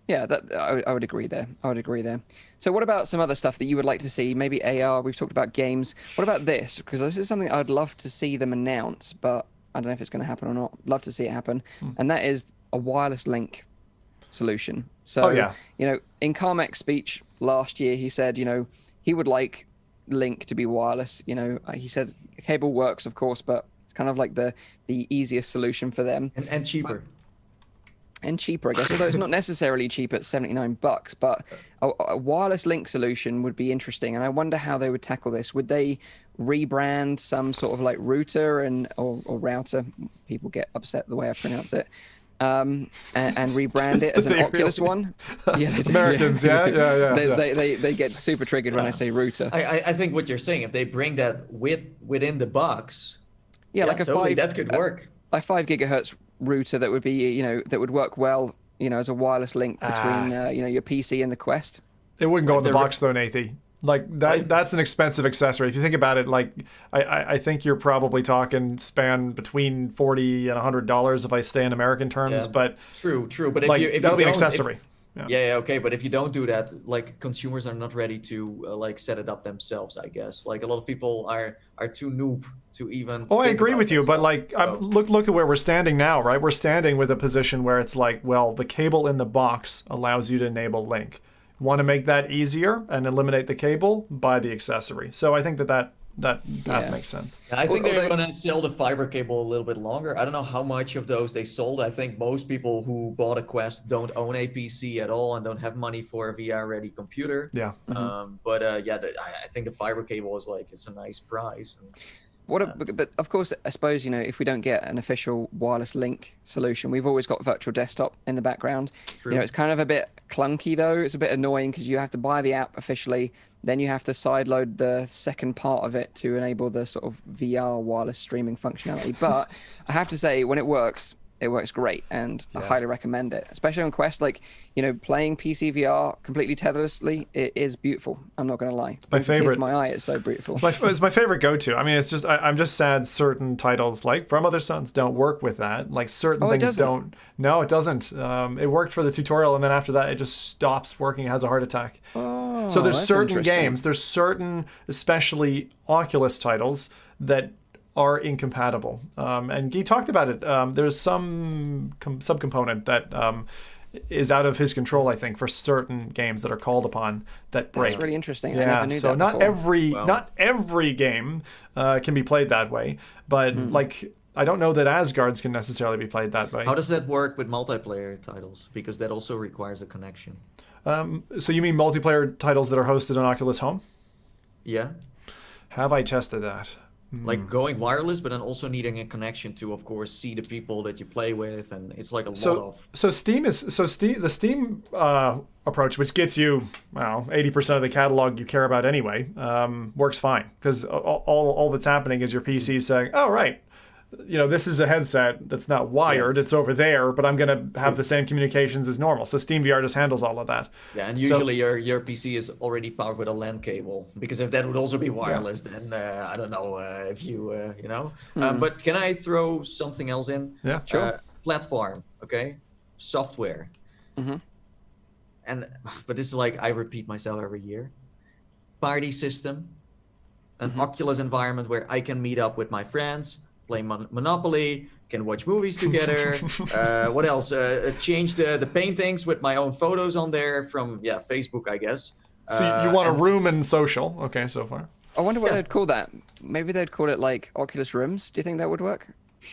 Yeah, that I would agree there. So what about some other stuff that you would like to see? Maybe AR, we've talked about games. What about this? Because this is something I'd love to see them announce, but I don't know if it's going to happen or not. Love to see it happen. And that is a wireless link solution. So, you know, in Carmack's speech last year, he said, you know, he would like Link to be wireless. You know, he said cable works, of course, but it's kind of like the easiest solution for them. And cheaper. And cheaper, I guess, although it's not necessarily cheap at $79, but a wireless link solution would be interesting. And I wonder how they would tackle this. Would they rebrand some sort of like router or router? People get upset the way I pronounce it. And rebrand it as an Oculus one. Yeah, Americans, yeah. They get super triggered when I say router. I think what you're saying, if they bring that within the box, like totally, that could work. A 5 gigahertz router that would be, you know, that would work well, you know, as a wireless link between, you know, your PC and the Quest. It wouldn't go in the box though, Nathy. Like that's an expensive accessory. If you think about it, like I think you're probably talking span between $40 and $100 if I stay in American terms. But true. But if like, you that'll be an accessory. Okay. But if you don't do that, like consumers are not ready to like set it up themselves. I guess like a lot of people are too noob to even. Oh, I agree with you, but like look at where we're standing now, right? We're standing with a position where it's like, well, the cable in the box allows you to enable Link. Want to make that easier and eliminate the cable? Buy the accessory. So I think that makes sense. I think they're going to sell the fiber cable a little bit longer. I don't know how much of those they sold. I think most people who bought a Quest don't own a PC at all and don't have money for a VR-ready computer. Yeah. But I think the fiber cable is like, it's a nice price. But of course, I suppose, you know, if we don't get an official wireless link solution, we've always got virtual desktop in the background. True. You know, it's kind of a bit clunky though. It's a bit annoying because you have to buy the app officially, then you have to sideload the second part of it to enable the sort of VR wireless streaming functionality. But I have to say, when it works great, and I highly recommend it, especially on Quest. Like, you know, playing PC VR completely tetherlessly, it is beautiful. I'm not going to lie. My favorite. To my eye, it's so beautiful. It's my favorite go-to. I mean, it's just I'm just sad certain titles like From Other Suns don't work with that. Like certain things don't. No, it doesn't. It worked for the tutorial, and then after that, it just stops working. It has a heart attack. Oh, so there's certain games. There's certain, especially Oculus titles that are incompatible. And Guy talked about it. There's some subcomponent that is out of his control, I think, for certain games that are called upon that break. That's really interesting. Yeah. I never knew that before. Not every game can be played that way, but like I don't know that Asgard's can necessarily be played that way. How does that work with multiplayer titles? Because that also requires a connection. So you mean multiplayer titles that are hosted on Oculus Home? Yeah. Have I tested that? Like going wireless, but then also needing a connection to, of course, see the people that you play with, and it's like a lot of. So the Steam approach, which gets you 80% of the catalog you care about anyway, works fine because all that's happening is your PC saying, "Oh right, you know, this is a headset that's not wired, it's over there, but I'm going to have the same communications as normal." So Steam VR just handles all of that. Yeah, and usually your PC is already powered with a LAN cable, because if that would also be wireless, then I don't know if you, you know. But can I throw something else in? Yeah, sure. Platform, okay? Software. But this is like, I repeat myself every year. Party system, an Oculus environment where I can meet up with my friends, play Monopoly, can watch movies together. What else? Change the paintings with my own photos on there from Facebook, I guess. So you want a room and social? Okay, so far. I wonder what they'd call that. Maybe they'd call it like Oculus Rooms. Do you think that would work?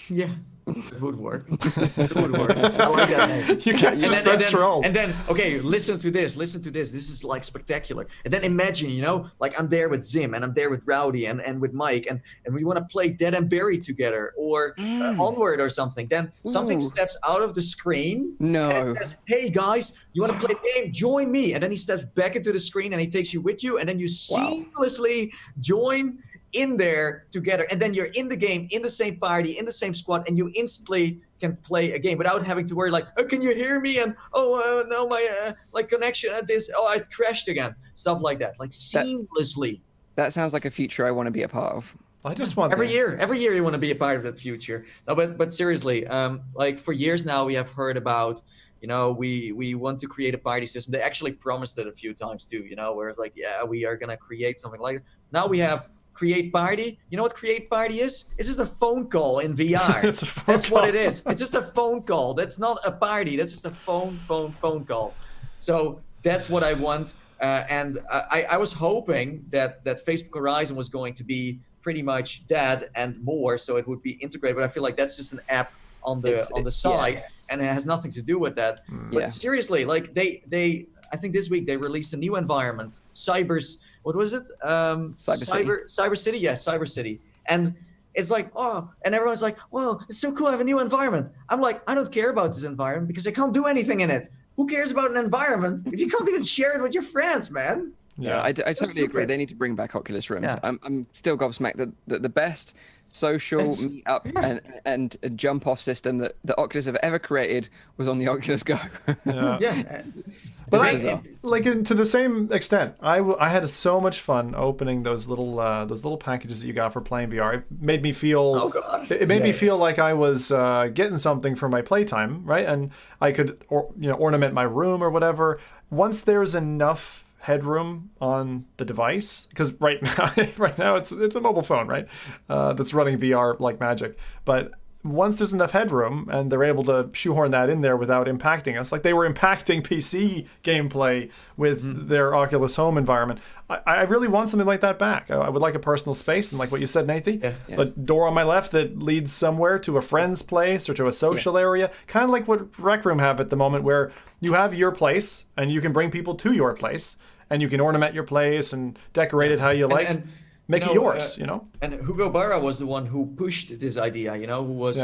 Yeah. It would work. It would work. I like that name. You guys are such trolls. And then, okay, listen to this. This is like spectacular. And then imagine, like I'm there with Zim and I'm there with Rowdy and with Mike and we want to play Dead and Buried together or Onward or something. Then something steps out of the screen. No. And it says, hey guys, you want to play a game? Join me. And then he steps back into the screen and he takes you with you. And then you seamlessly join in there together, and then you're in the game, in the same party, in the same squad, and you instantly can play a game without having to worry like, oh, can you hear me? And no, my like connection at this, I crashed again, stuff like that, like seamlessly. That sounds like a future I want to be a part of. I just want every year you want to be a part of that future. No, but seriously, like for years now we have heard about, we want to create a party system. They actually promised it a few times too, where it's like, yeah, we are gonna create something like it. Now we have Create Party. You know what Create Party is? It's just a phone call in VR. That's what it is. It's just a phone call. That's not a party. That's just a phone call. So that's what I want. And I was hoping that Facebook Horizon was going to be pretty much that and more, so it would be integrated. But I feel like that's just an app on the side, and it has nothing to do with that. But seriously, like they I think this week they released a new environment, what was it? Cyber City, yes, Cyber City. And it's like, and everyone's like, well, it's so cool, I have a new environment. I'm like, I don't care about this environment because I can't do anything in it. Who cares about an environment if you can't even share it with your friends, man? Yeah, I totally agree. They need to bring back Oculus rooms. Yeah. I'm still gobsmacked that the best social meet up and jump off system that the Oculus have ever created was on the Oculus Go. Yeah. But to the same extent, I had so much fun opening those little packages that you got for playing VR. It made me feel me feel like I was getting something for my playtime, right? And I could ornament my room or whatever. Once there's enough headroom on the device, because right now it's a mobile phone, right? That's running VR like magic. But once there's enough headroom and they're able to shoehorn that in there without impacting us, like they were impacting PC gameplay with their Oculus Home environment, I really want something like that back. I would like a personal space, and like what you said, Nathan, a door on my left that leads somewhere to a friend's place or to a social area, kind of like what Rec Room have at the moment, where you have your place and you can bring people to your place and you can ornament your place and decorate it how you like. And make it yours, And Hugo Barra was the one who pushed this idea, who was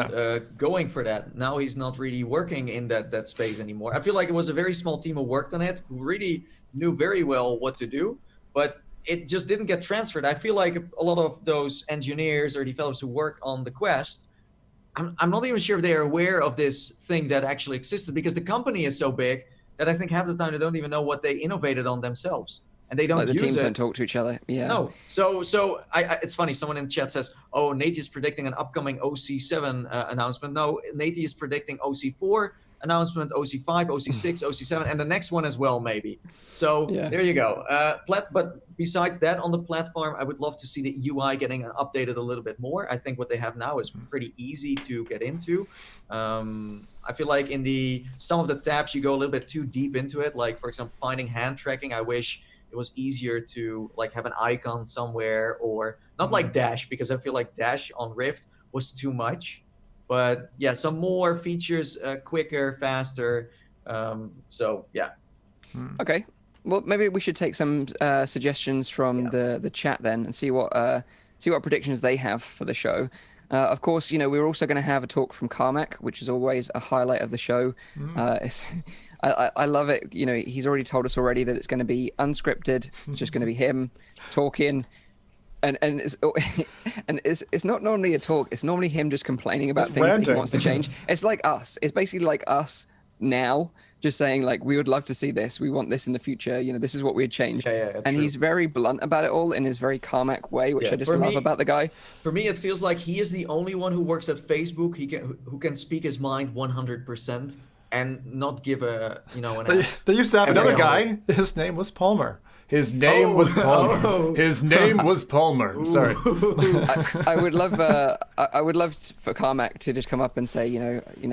going for that. Now he's not really working in that space anymore. I feel like it was a very small team who worked on it, who really knew very well what to do, but it just didn't get transferred. I feel like a lot of those engineers or developers who work on the Quest, I'm not even sure if they're aware of this thing that actually existed, because the company is so big that I think half the time they don't even know what they innovated on themselves. And they don't use it. The teams don't talk to each other. Yeah. No. So it's funny. Someone in chat says, "Oh, Nate is predicting an upcoming OC7 announcement." No, Nate is predicting OC4 announcement, OC5, OC6, OC7, and the next one as well, maybe. So there you go. But besides that, on the platform, I would love to see the UI getting updated a little bit more. I think what they have now is pretty easy to get into. I feel like in some of the tabs you go a little bit too deep into it. Like for example, finding hand tracking. I wish it was easier to like have an icon somewhere, or not like Dash, because I feel like Dash on Rift was too much. But yeah, some more features, quicker, faster. So yeah. Okay. Well, maybe we should take some suggestions from the chat then and see what predictions they have for the show. Of course, we're also going to have a talk from Carmack, which is always a highlight of the show. I love it. He's already told us already that it's going to be unscripted. It's just going to be him talking, and it's not normally a talk. It's normally him just complaining about things that he wants to change. It's like us. It's basically like us now, just saying like, we would love to see this. We want this in the future. This is what we'd change. And true. He's very blunt about it all in his very Carmack way, which I just love about the guy. For me, it feels like he is the only one who works at Facebook who can speak his mind 100%. And not give an They used to have another guy. His name was Palmer. His name was Palmer. His name was Palmer. Sorry. I would love for Carmack to just come up and say,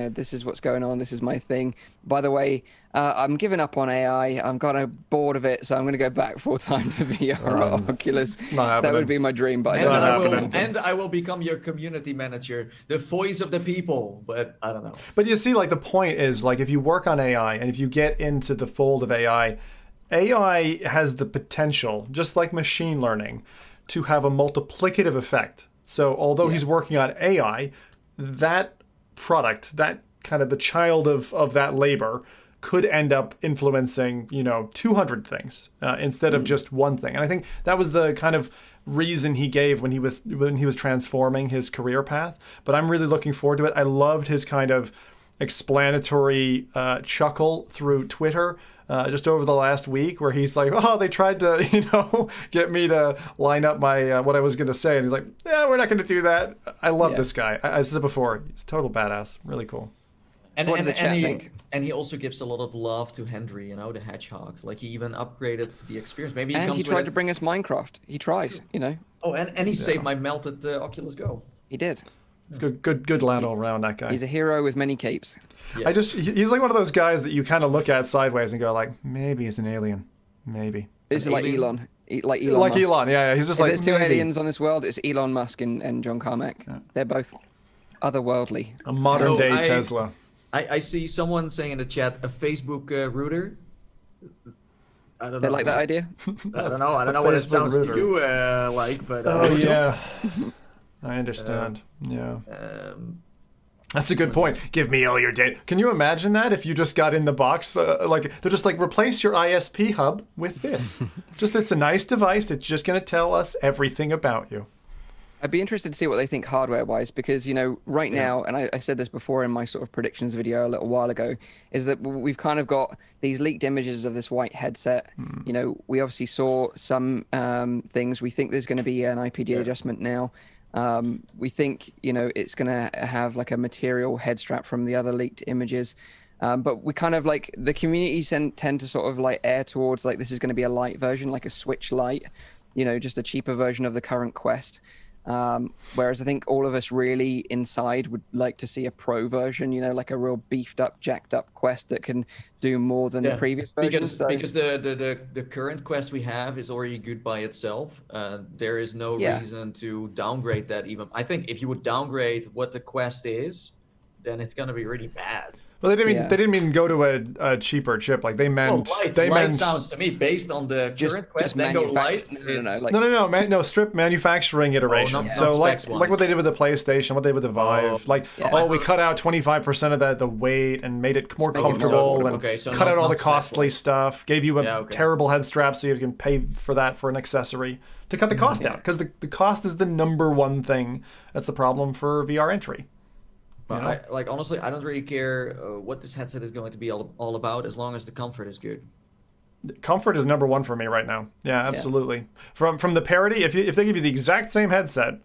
this is what's going on. This is my thing. By the way, I'm giving up on AI. I'm kind of bored of it, so I'm going to go back full time to VR Oculus. That would be my dream, but I will become your community manager, the voice of the people. But I don't know. But you see, like, the point is, like, if you work on AI and if you get into the fold of AI has the potential, just like machine learning, to have a multiplicative effect. So although he's working on AI, that product, that kind of the child of that labor, could end up influencing 200 things instead of just one thing. And I think that was the kind of reason he gave when he was transforming his career path. But I'm really looking forward to it. I loved his kind of explanatory chuckle through Twitter just over the last week, where he's like, oh, they tried to get me to line up my what I was going to say, and he's like, yeah, we're not going to do that. I love this guy. I said it before, he's a total badass. Really cool. And he also gives a lot of love to Henry, the hedgehog. Like, he even upgraded the experience. Maybe he tried to bring us Minecraft. He tried, Oh, and he saved my melted Oculus Go. He did. It's good lad all around, that guy. He's a hero with many capes. Yes. He's like one of those guys that you kind of look at sideways and go like, maybe he's an alien, maybe. It's like Elon. Like Elon Like Musk. Elon, yeah. He's just if like, there's two maybe. aliens on this world, it's Elon Musk and John Carmack. Yeah. They're both otherworldly. A modern day Tesla. I see someone saying in the chat, a Facebook router. I don't know. They like that idea? I don't know. I don't know what it sounds to you like, but... yeah. I understand. Yeah. That's a good point. Give me all your data. Can you imagine that if you just got in the box? They're just like, replace your ISP hub with this. It's a nice device. It's just going to tell us everything about you. I'd be interested to see what they think hardware-wise, because, right now, and I said this before in my sort of predictions video a little while ago, is that we've kind of got these leaked images of this white headset. We obviously saw some things. We think there's going to be an IPD adjustment now. We think, it's going to have like a material head strap from the other leaked images. But we kind of like, the community tend to sort of like err towards like, this is going to be a light version, like a Switch Lite, just a cheaper version of the current Quest. Whereas I think all of us really inside would like to see a pro version, like a real beefed up, jacked up Quest that can do more than the previous version. Because the current Quest we have is already good by itself. There is no reason to downgrade that even. I think if you would downgrade what the Quest is, then it's going to be really bad. Well, they didn't mean go to a cheaper chip. Like they meant, light sounds to me based on the current Quest. Then go light. No, strip manufacturing iteration. Like what they did with the PlayStation, what they did with the Vive. We cut out 25% of the weight and made it more comfortable, and cut out all the costly stuff. Gave you a terrible head strap so you can pay for that for an accessory to cut the cost down, because the cost is the number one thing that's the problem for VR entry. But honestly, I don't really care what this headset is going to be all about, as long as the comfort is good. Comfort is number one for me right now. Yeah, absolutely. Yeah. From the parity, if they give you the exact same headset,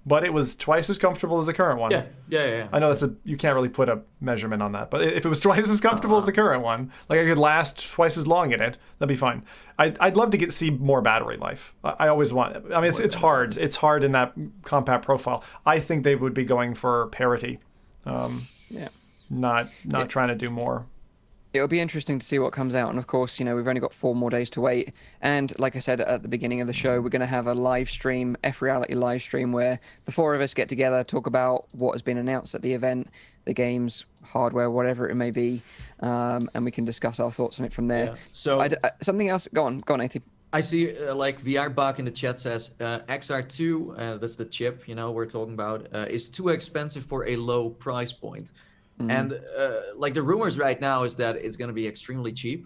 but it was twice as comfortable as the current one. Yeah. I know you can't really put a measurement on that, but if it was twice as comfortable as the current one, like I could last twice as long in it, that'd be fine. I'd love to see more battery life. I always want. I mean, it's hard. It's hard in that compact profile. I think they would be going for parity. Not trying to do more. It'll be interesting to see what comes out, and of course, we've only got 4 more days to wait. And like I said at the beginning of the show, we're going to have a live stream, FReality live stream, where the 4 of us get together, talk about what has been announced at the event, the games, hardware, whatever it may be, and we can discuss our thoughts on it from there. Yeah. So something else. Go on, Nathan. I see VR Bach in the chat says XR2, that's the chip we're talking about, is too expensive for a low price point. Mm-hmm. And the rumors right now is that it's going to be extremely cheap.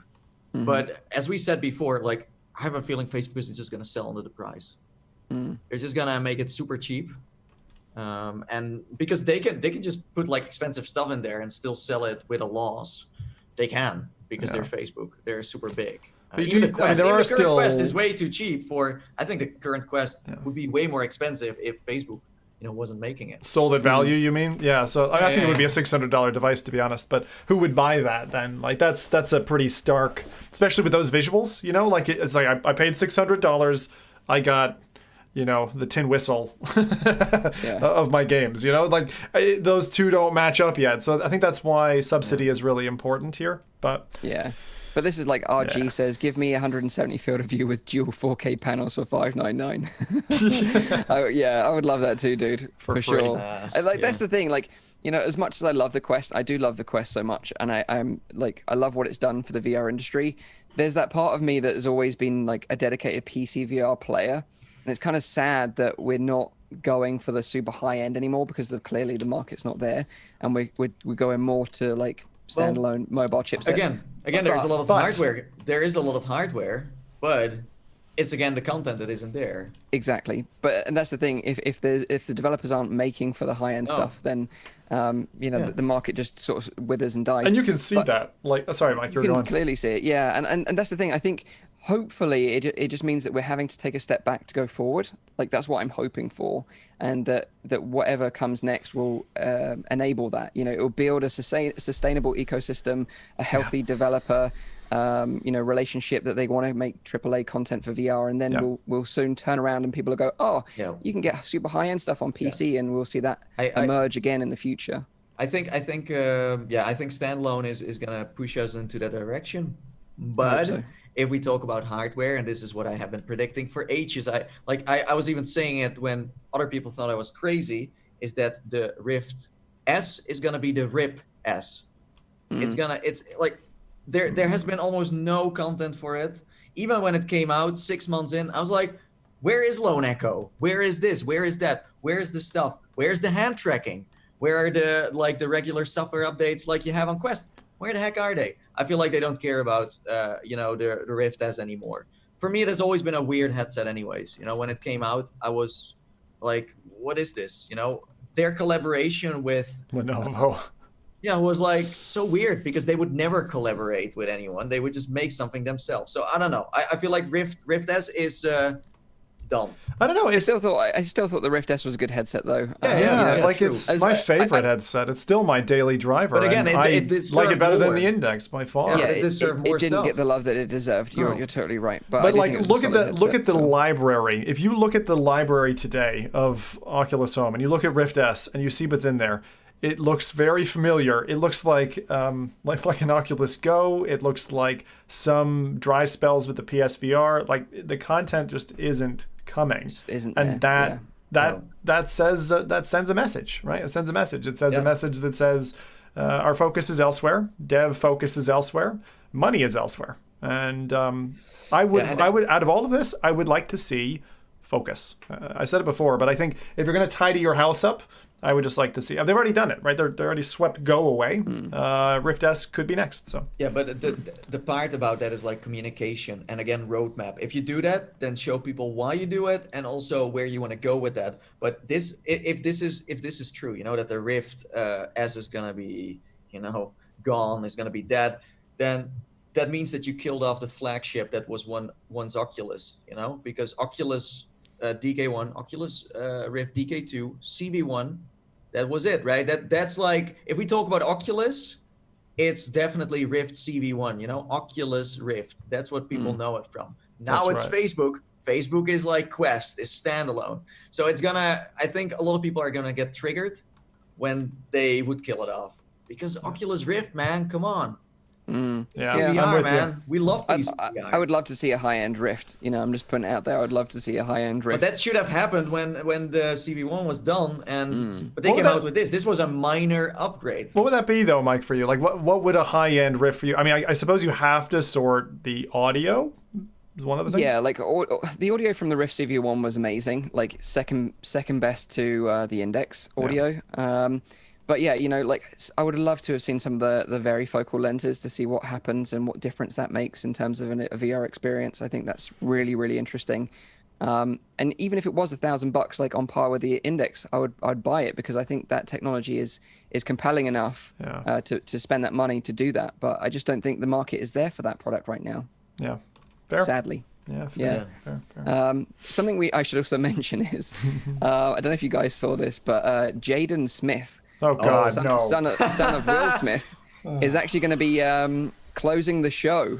Mm-hmm. But as we said before, I have a feeling Facebook is just going to sell under the price. Mm. They're just going to make it super cheap. And because they can just put expensive stuff in there and still sell it with a loss. They can, because they're Facebook. They're super big. Even the Quest, the current Quest is way too cheap for. I think the current Quest would be way more expensive if Facebook wasn't making it. Sold at value, you mean? Yeah. So I think it would be a $600 device, to be honest. But who would buy that then? Like that's a pretty stark, especially with those visuals. Like it's like I paid $600. I got, the tin whistle of my games. Like those two don't match up yet. So I think that's why subsidy is really important here. But yeah. But this is like RG says, give me 170 field of view with dual 4K panels for $599. I would love that too, dude. For sure. That's the thing. Like, as much as I love the Quest, I do love the Quest so much, and I'm like, I love what it's done for the VR industry. There's that part of me that has always been like a dedicated PC VR player, and it's kind of sad that we're not going for the super high end anymore because clearly the market's not there, and we're going more to like standalone mobile chipsets. Again, there's a lot of hardware. There is a lot of hardware, but it's again the content that isn't there. Exactly, and that's the thing. If the developers aren't making for the high end stuff, then the market just sort of withers and dies. And you can see that. Like, sorry, Mike, you can clearly see it. Yeah, and that's the thing. I think hopefully it just means that we're having to take a step back to go forward. Like that's what I'm hoping for, and that whatever comes next will enable that. It will build a sustainable ecosystem, a healthy developer relationship that they want to make AAA content for VR, and then we'll soon turn around and people will go, you can get super high end stuff on PC, and we'll see that emerge again in the future. I think standalone is gonna push us into that direction, but if we talk about hardware, and this is what I have been predicting for ages, I was even saying it when other people thought I was crazy, is that the Rift S is gonna be the RIP S. It's like there has been almost no content for it. Even when it came out 6 months in, I was like, where is Lone Echo? Where is this? Where is that? Where is the stuff? Where's the hand tracking? Where are the regular software updates like you have on Quest? Where the heck are they? I feel like they don't care about the Rift S anymore. For me, it has always been a weird headset anyways. When it came out, I was like, what is this? Their collaboration with Lenovo. Yeah, it was like so weird because they would never collaborate with anyone. They would just make something themselves. So I don't know. I feel like Rift S is done. I don't know. I still thought the Rift S was a a good headset though. It's my favorite headset. It's still my daily driver. But again, I like it better than the Index by far. Yeah, it didn't get the love that it deserved. You're totally right. But like, look at the library. If you look at the library today of Oculus Home and you look at Rift S and you see what's in there, it looks very familiar. It looks like an Oculus Go. It looks like some dry spells with the PSVR. Like the content just isn't coming. Just isn't and there. That sends a message, right? It sends a message. It sends a message that says our focus is elsewhere. Dev focus is elsewhere. Money is elsewhere. And I would out of all of this, I would like to see focus. I said it before, but I think if you're going to tidy your house up, I would just like to see. They've already done it, right? They're already swept Go away. Rift S could be next. So yeah, but the part about that is like communication and again roadmap. If you do that, then show people why you do it and also where you want to go with that. But if this is true, that the Rift S is gonna be gone, is gonna be dead, then that means that you killed off the flagship that was once Oculus. Because Oculus. DK1, Oculus Rift DK2, CV1, that was it, right? That's like, if we talk about Oculus, it's definitely Rift CV1, Oculus Rift. That's what people know it from. Now it's right. Facebook. Facebook is like Quest, is standalone. So I think a lot of people are gonna get triggered when they would kill it off. Because Oculus Rift, man, come on. VR, man. We love PCVR. I would love to see a high-end Rift. I'm just putting it out there. I would love to see a high-end Rift. But that should have happened when the CV1 was done, but they came out with this. This was a minor upgrade. What would that be though, Mike, for you? Like, what would a high-end Rift for you? I mean, I suppose you have to sort the audio. Is one of the things. Yeah, like the audio from the Rift CV1 was amazing. Like second best to the Index audio. Yeah. But yeah, I would love to have seen some of the varifocal lenses to see what happens and what difference that makes in terms of a VR experience. I think that's really, really interesting. And even if it was $1,000, like on par with the Index, I'd buy it because I think that technology is compelling enough to spend that money to do that. But I just don't think the market is there for that product right now. Yeah, fair. Sadly. Yeah. Yeah. Fair. Something I should also mention is, I don't know if you guguys saw this, but Jaden Smith, Oh God, no. son of Will Smith, is actually going to be closing the show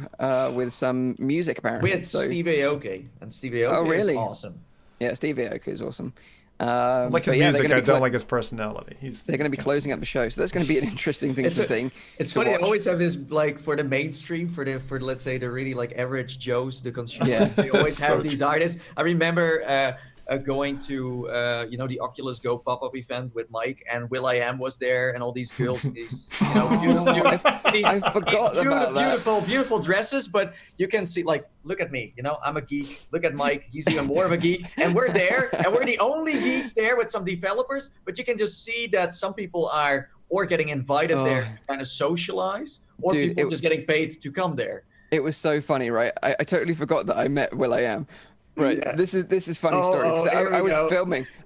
with some music apparently. We had Steve Aoki, and Steve Aoki is awesome. Yeah, Steve Aoki is awesome. I like his music. I don't like his personality. They're going to be closing up the show, so that's going to be an interesting thing to think. It's funny. Watch. They always have this like for the mainstream, for let's say the really like average Joes, the consumer. Yeah. They always have these artists. I remember going to the Oculus Go pop-up event with Mike, and will.i.am was there, and all these girls in these I forgot about that. Beautiful dresses. But you can see, like, look at me, I'm a geek. Look at Mike, he's even more of a geek, and we're there, and we're the only geeks there with some developers. But you can just see that some people are or getting invited there to kind of socialize, or people just getting paid to come there. It was so funny, right? I totally forgot that I met will.i.am. Right. Yeah. This is funny story.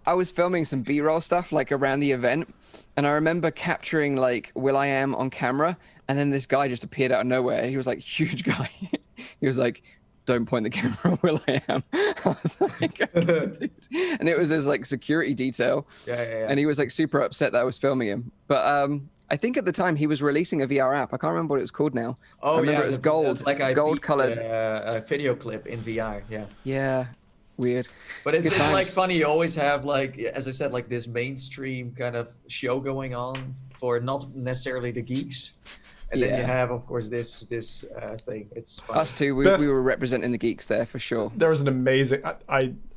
I was filming some B-roll stuff like around the event, and I remember capturing like will.i.am on camera, and then this guy just appeared out of nowhere. He was like huge guy. He was like, "Don't point the camera on will.i.am." I was like, dude. And it was his like security detail. Yeah. And he was like super upset that I was filming him. But I think at the time he was releasing a VR app. I can't remember what it was called now. Oh, I remember it was gold colored. A video clip in VR. Yeah. Yeah. Weird. But it's like funny. You always have like, as I said, like this mainstream kind of show going on for not necessarily the geeks. And then you have, of course, this thing. It's funny. Us too. We were representing the geeks there for sure. There was an amazing.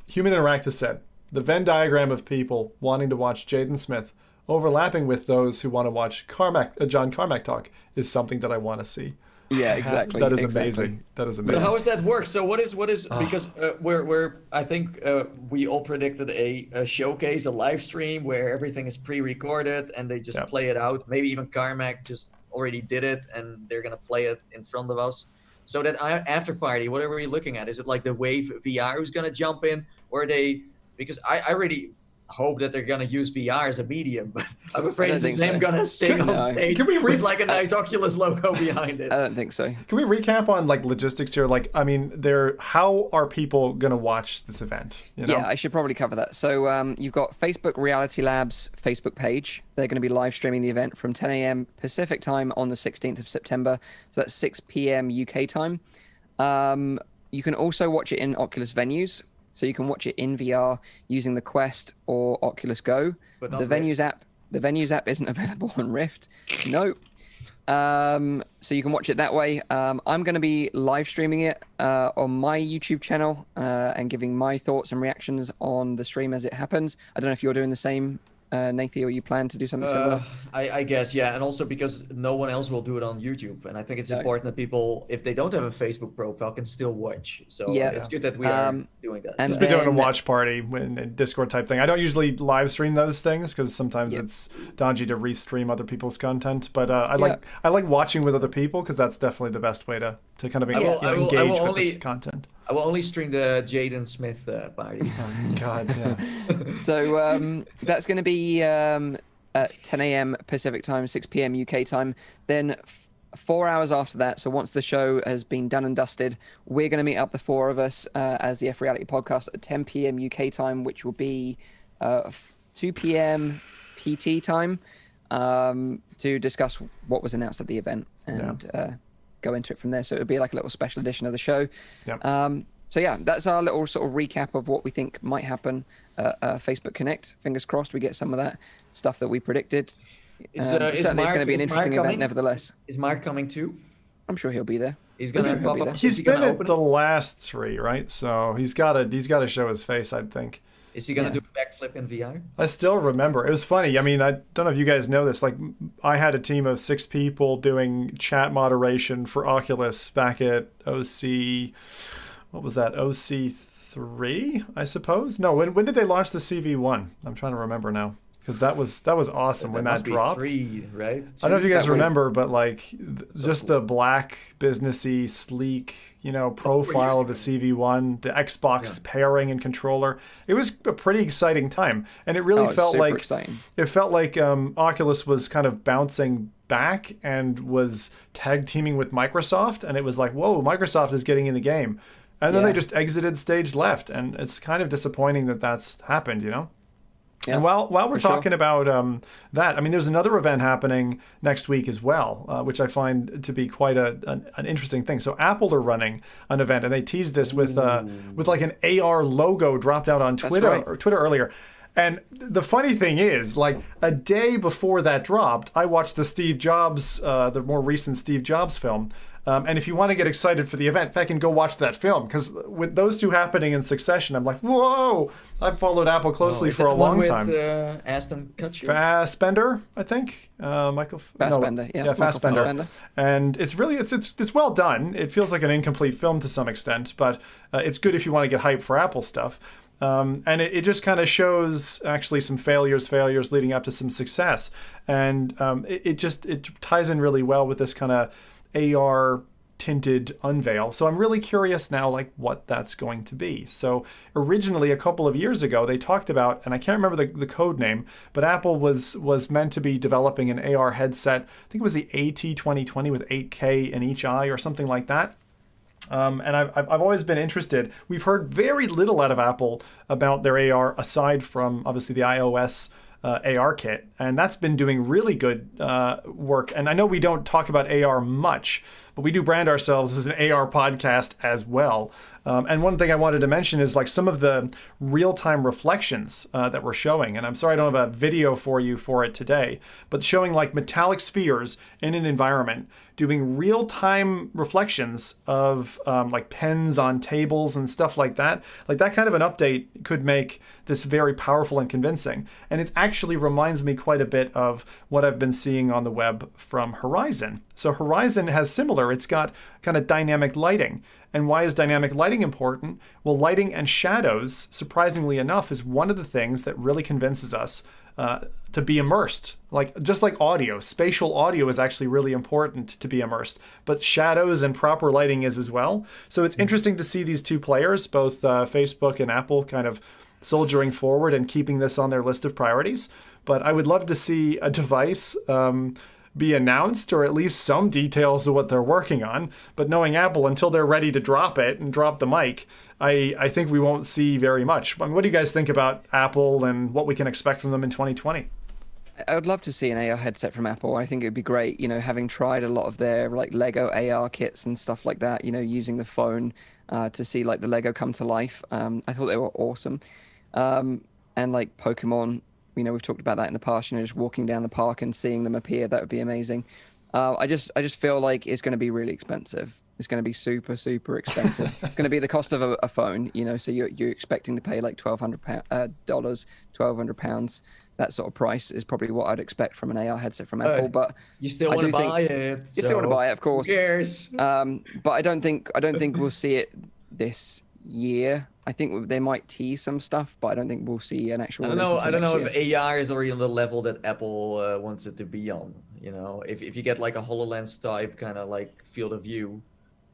Human Interactive said the Venn diagram of people wanting to watch Jaden Smith overlapping with those who want to watch John Carmack talk is something that I want to see. Yeah, exactly. That is amazing. That is amazing. But how does that work? So what is because I think we all predicted a showcase, a live stream where everything is pre-recorded and they just play it out. Maybe even Carmack just already did it and they're gonna play it in front of us. So that after party, what are we looking at? Is it like the Wave VR who's gonna jump in, or because I really hope that they're gonna use VR as a medium, but I'm afraid it's him gonna sing on stage with like a nice Oculus logo behind it. I don't think so. Can we recap on like logistics here? Like, I mean, how are people gonna watch this event? Yeah, I should probably cover that. So you've got Facebook Reality Labs Facebook page. They're going to be live streaming the event from 10 a.m. Pacific time on the 16th of September. So that's 6 p.m. UK time. You can also watch it in Oculus venues. So you can watch it in VR using the Quest or Oculus Go. But the Venues app isn't available on Rift. No. So you can watch it that way. I'm going to be live streaming it on my YouTube channel and giving my thoughts and reactions on the stream as it happens. I don't know if you're doing the same, Nathan, or you plan to do something similar? I guess, yeah. And also because no one else will do it on YouTube. And I think it's important that people, if they don't have a Facebook profile, can still watch. So it's good that we are doing that. And just be doing a watch party and Discord type thing. I don't usually live stream those things because sometimes it's dodgy to restream other people's content. But I like watching with other people because that's definitely the best way to kind of engage with this content. I will only stream the Jaden Smith party. Oh, God, yeah. So that's going to be at 10 a.m. Pacific time, 6 p.m. UK time. Then 4 hours after that, so once the show has been done and dusted, we're going to meet up, the four of us, as the FReality Podcast at 10 p.m. UK time, which will be 2 p.m. PT time, to discuss what was announced at the event and go into it from there. So it'll be like a little special edition of the show. So yeah, that's our little sort of recap of what we think might happen Facebook Connect. Fingers crossed we get some of that stuff that we predicted. Certainly it's going to be an interesting event nevertheless. Is Mark coming too? I'm sure he'll be there. He's going to pop up. He's been at the last three, right? So he's got to show his face, I think. Is he going to do a backflip in VR? I still remember. It was funny. I mean, I don't know if you guys know this. Like, I had a team of 6 people doing chat moderation for Oculus back at OC. What was that? OC3, I suppose? No, when did they launch the CV1? I'm trying to remember now. Because that was awesome when that dropped. 3, right? I don't know if you guys remember, but like just the black, businessy, sleek, profile of the CV1, the Xbox pairing and controller. It was a pretty exciting time, and it really felt like exciting. It felt like Oculus was kind of bouncing back and was tag teaming with Microsoft, and it was like, whoa, Microsoft is getting in the game. And then they just exited stage left, and it's kind of disappointing that that's happened, you know? Yeah, and while we're talking about that, I mean, there's another event happening next week as well, which I find to be quite an interesting thing. So Apple are running an event, and they teased this with like an AR logo dropped out on Twitter or Twitter earlier. And the funny thing is, like a day before that dropped, I watched the more recent Steve Jobs film. And if you want to get excited for the event, I can go watch that film, because with those two happening in succession, I'm like, whoa! I've followed Apple closely for a long time. Ashton Kutcher? Fassbender, I think. Michael Fassbender, yeah, Fassbender. And it's really it's well done. It feels like an incomplete film to some extent, but it's good if you want to get hyped for Apple stuff. And it just kind of shows actually some failures leading up to some success, and it ties in really well with this kind of AR tinted unveil. So I'm really curious now, like, what that's going to be. So originally, a couple of years ago, they talked about, and I can't remember the code name, but Apple was meant to be developing an AR headset. I think it was the AT2020 with 8K in each eye or something like that. And I've always been interested. We've heard very little out of Apple about their AR, aside from obviously the iOS AR kit, and that's been doing really good work. And I know we don't talk about AR much, but we do brand ourselves as an AR podcast as well. And one thing I wanted to mention is like some of the real-time reflections that we're showing. And I'm sorry I don't have a video for you for it today, but showing like metallic spheres in an environment, doing real-time reflections of like pens on tables and stuff like that. Like that kind of an update could make this very powerful and convincing. And it actually reminds me quite a bit of what I've been seeing on the web from Horizon. So Horizon has similar, it's got kind of dynamic lighting. And why is dynamic lighting important? Well, lighting and shadows, surprisingly enough, is one of the things that really convinces us to be immersed. Like just like audio, spatial audio is actually really important to be immersed, but shadows and proper lighting is as well. So it's interesting to see these two players, both Facebook and Apple, kind of soldiering forward and keeping this on their list of priorities. But I would love to see a device be announced, or at least some details of what they're working on. But knowing Apple, until they're ready to drop it and drop the mic, I think we won't see very much. I mean, what do you guys think about Apple and what we can expect from them in 2020? I would love to see an AR headset from Apple. I think it would be great, you know, having tried a lot of their like Lego AR kits and stuff like that, you know, using the phone to see like the Lego come to life. I thought they were awesome. And like Pokemon, you know, we've talked about that in the past, you know, just walking down the park and seeing them appear, that would be amazing. I just feel like it's going to be really expensive. It's going to be super, super expensive. It's going to be the cost of a phone, you know, so you're expecting to pay like £1,200. That sort of price is probably what I'd expect from an AR headset from Apple. But you still want to buy it. You still want to buy it, of course. Who cares? But I don't think we'll see it this year. I think they might tease some stuff, but I don't think we'll see an actual. I don't know if AR is already on the level that Apple wants it to be on. You know, if you get like a HoloLens type kind of like field of view,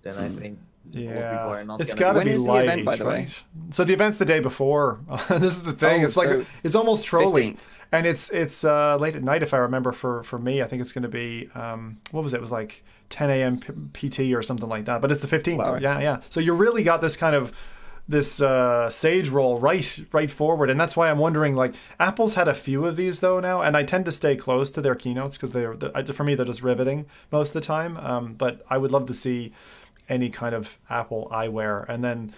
then I think a lot of people are not. It's got to be When is light, the event, by the way? So the event's the day before. This is the thing. It's like it's almost trolling, 15th. And it's late at night if I remember. For me, I think it's going to be what was it? It was like 10 a.m. PT or something like that. But it's the 15th. Wow. Yeah. So you really got this kind of sage roll right forward, and that's why I'm wondering, like, Apple's had a few of these though now, and I tend to stay close to their keynotes because for me they're just riveting most of the time, but I would love to see any kind of Apple eyewear. And then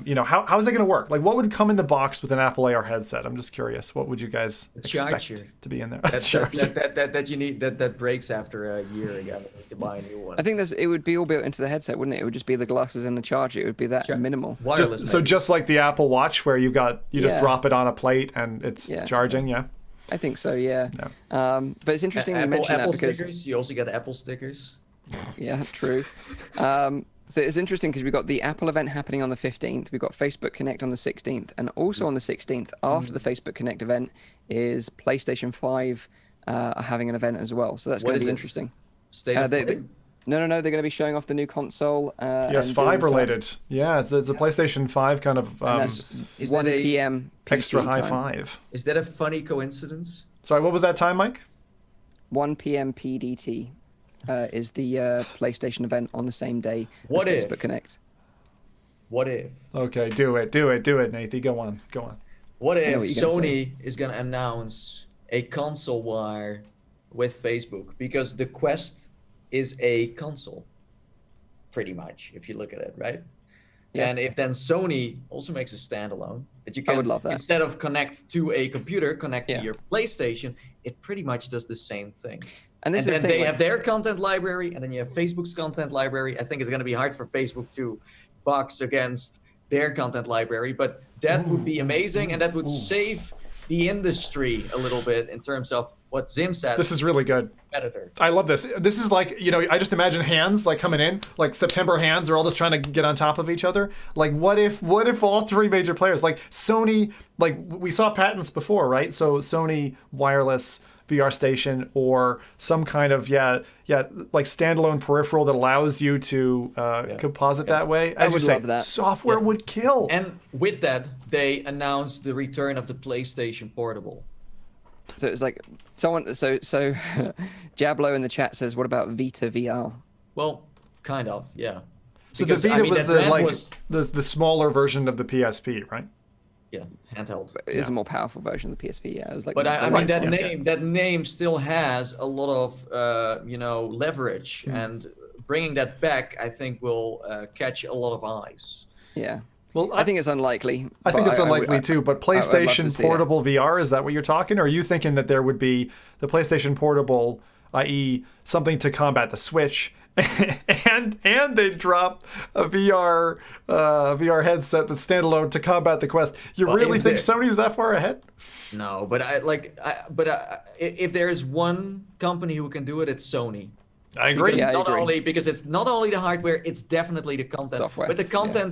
you know, how is that going to work? Like, what would come in the box with an Apple AR headset? I'm just curious. What would you guys expect to be in there? That you need that breaks after a year again to buy a new one. I think it would be all built into the headset, wouldn't it? It would just be the glasses and the charger. It would be that minimal. Wireless. So just like the Apple Watch, where you just drop it on a plate and it's charging. Yeah. I think so. Yeah. But it's interesting you mention that because stickers. You also get Apple stickers. Yeah, true. So it's interesting because we've got the Apple event happening on the 15th. We've got Facebook Connect on the 16th. And also on the 16th, after the Facebook Connect event, is PlayStation 5 having an event as well. So that's going to be interesting. State of play? No. They're going to be showing off the new console. PS5 related. Yeah, it's a PlayStation 5 kind of is 1 p.m. extra high time. five. Is that a funny coincidence? Sorry, what was that time, Mike? 1 p.m. PDT. Is the PlayStation event on the same day as Facebook Connect. what if? Okay, do it, Nathy. Go on. What if what you're gonna Sony is going to announce a console war with Facebook? Because the Quest is a console, pretty much, if you look at it, right? Yeah. And if then Sony also makes a standalone that you can, I would love that. instead of connect to a computer, connect Yeah. to your PlayStation, it pretty much does the same thing. And this is then the thing, they have their content library, and then you have Facebook's content library. I think it's going to be hard for Facebook to box against their content library, but that would be amazing, and that would save the industry a little bit in terms of what Zim said. This is really good. Editor. I love this. This is like, I just imagine hands like coming in, like September hands, they're all just trying to get on top of each other. Like, what if all three major players, like Sony, like we saw patents before, right? So Sony wireless VR station or some kind of, like standalone peripheral that allows you to composite that way. As you say, that. software would kill. And with that, they announced the return of the PlayStation Portable. So it's like someone. So Jablo in the chat says, "What about Vita VR?" Well, kind of, yeah. So Because, the Vita was that the brand like was- the smaller version of the PSP, right? yeah, handheld. It is a more powerful version of the PSP. Yeah, it was like. But I mean, right, that name still has a lot of leverage, and bringing that back, I think, will catch a lot of eyes. Yeah. Well, I think it's unlikely. I think it's unlikely would- too, but I would love to PlayStation see it. Portable VR, is that what you're talking? Or are you thinking that there would be the PlayStation Portable, i.e. something to combat the Switch, and they drop a VR headset that's standalone to combat the Quest? You really think Sony's that far ahead? No, but if there is one company who can do it, it's Sony. I agree. Because Yeah, I agree. because it's not only the hardware, it's definitely the content. Software, But the content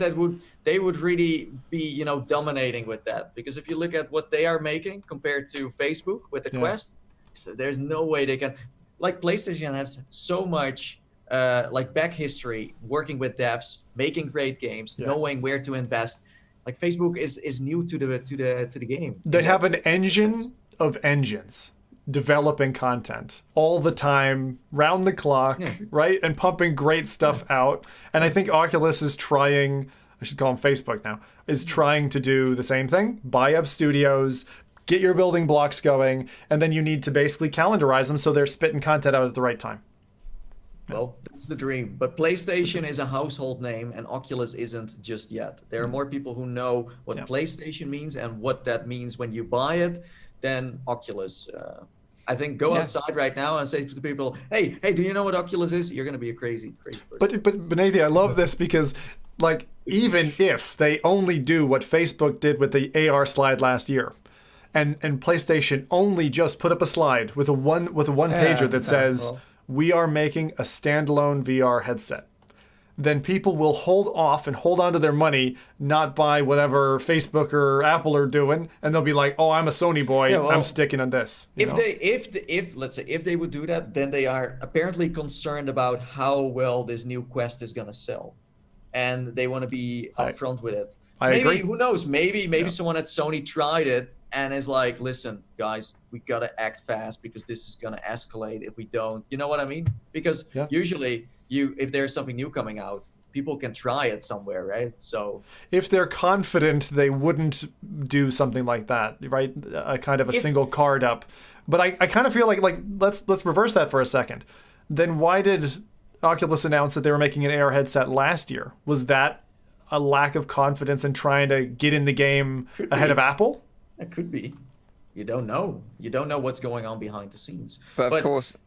they would really be, dominating with that. Because if you look at what they are making compared to Facebook with the Quest, so there's no way they can. Like PlayStation has so much back history working with devs, making great games, knowing where to invest. Like Facebook is new to the game. They have an engine of engines developing content all the time, round the clock, right? And pumping great stuff out. And I think Oculus is trying, I should call them Facebook now, is trying to do the same thing. Buy up studios, get your building blocks going, and then you need to basically calendarize them so they're spitting content out at the right time. Well, that's the dream. But PlayStation is a household name, and Oculus isn't just yet. There are more people who know what PlayStation means and what that means when you buy it than Oculus. I think go outside right now and say to the people, hey, do you know what Oculus is? You're going to be a crazy person. But Nathan, I love this because, like, even if they only do what Facebook did with the AR slide last year, and PlayStation only just put up a slide with a one pager that says, we are making a standalone VR headset, then people will hold off and hold on to their money, not buy whatever Facebook or Apple are doing, and they'll be like, "Oh, I'm a Sony boy. I'm sticking on this." Let's say if they would do that, then they are apparently concerned about how well this new Quest is gonna sell, and they want to be upfront with it. I agree. Who knows? Maybe someone at Sony tried it and is like, "Listen, guys, we gotta act fast because this is gonna escalate if we don't." You know what I mean? Because usually, if there's something new coming out, people can try it somewhere, right? So if they're confident, they wouldn't do something like that, right? A kind of a single card up. But I kind of feel like let's reverse that for a second. Then why did Oculus announce that they were making an AR headset last year? Was that a lack of confidence in trying to get in the game ahead of Apple? That could be. You don't know. You don't know what's going on behind the scenes. But of course,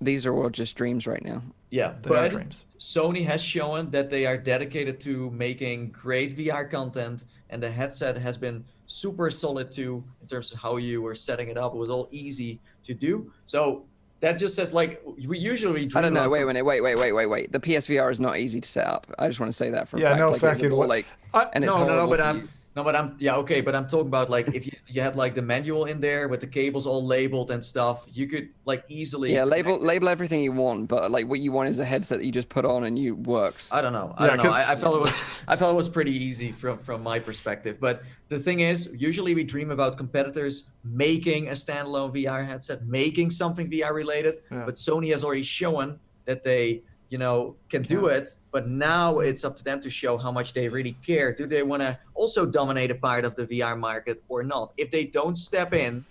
these are all just dreams right now. Yeah, They are but dreams. Sony has shown that they are dedicated to making great VR content, and the headset has been super solid too in terms of how you were setting it up. It was all easy to do. So that just says, like, we usually dream I don't know. of- Wait. The PSVR is not easy to set up. I just want to say that for a fact. no, like, fact. it's more like, and it's No, horrible but to I'm use. No, but I'm talking about, like, if you had like the manual in there with the cables all labeled and stuff, you could like easily label everything you want, but like what you want is a headset that you just put on and you works. I don't know. I felt it was pretty easy from my perspective. But the thing is, usually we dream about competitors making a standalone VR headset, making something VR related. Yeah. But Sony has already shown that they can do it, but now it's up to them to show how much they really care. Do they want to also dominate a part of the VR market or not? If they don't step in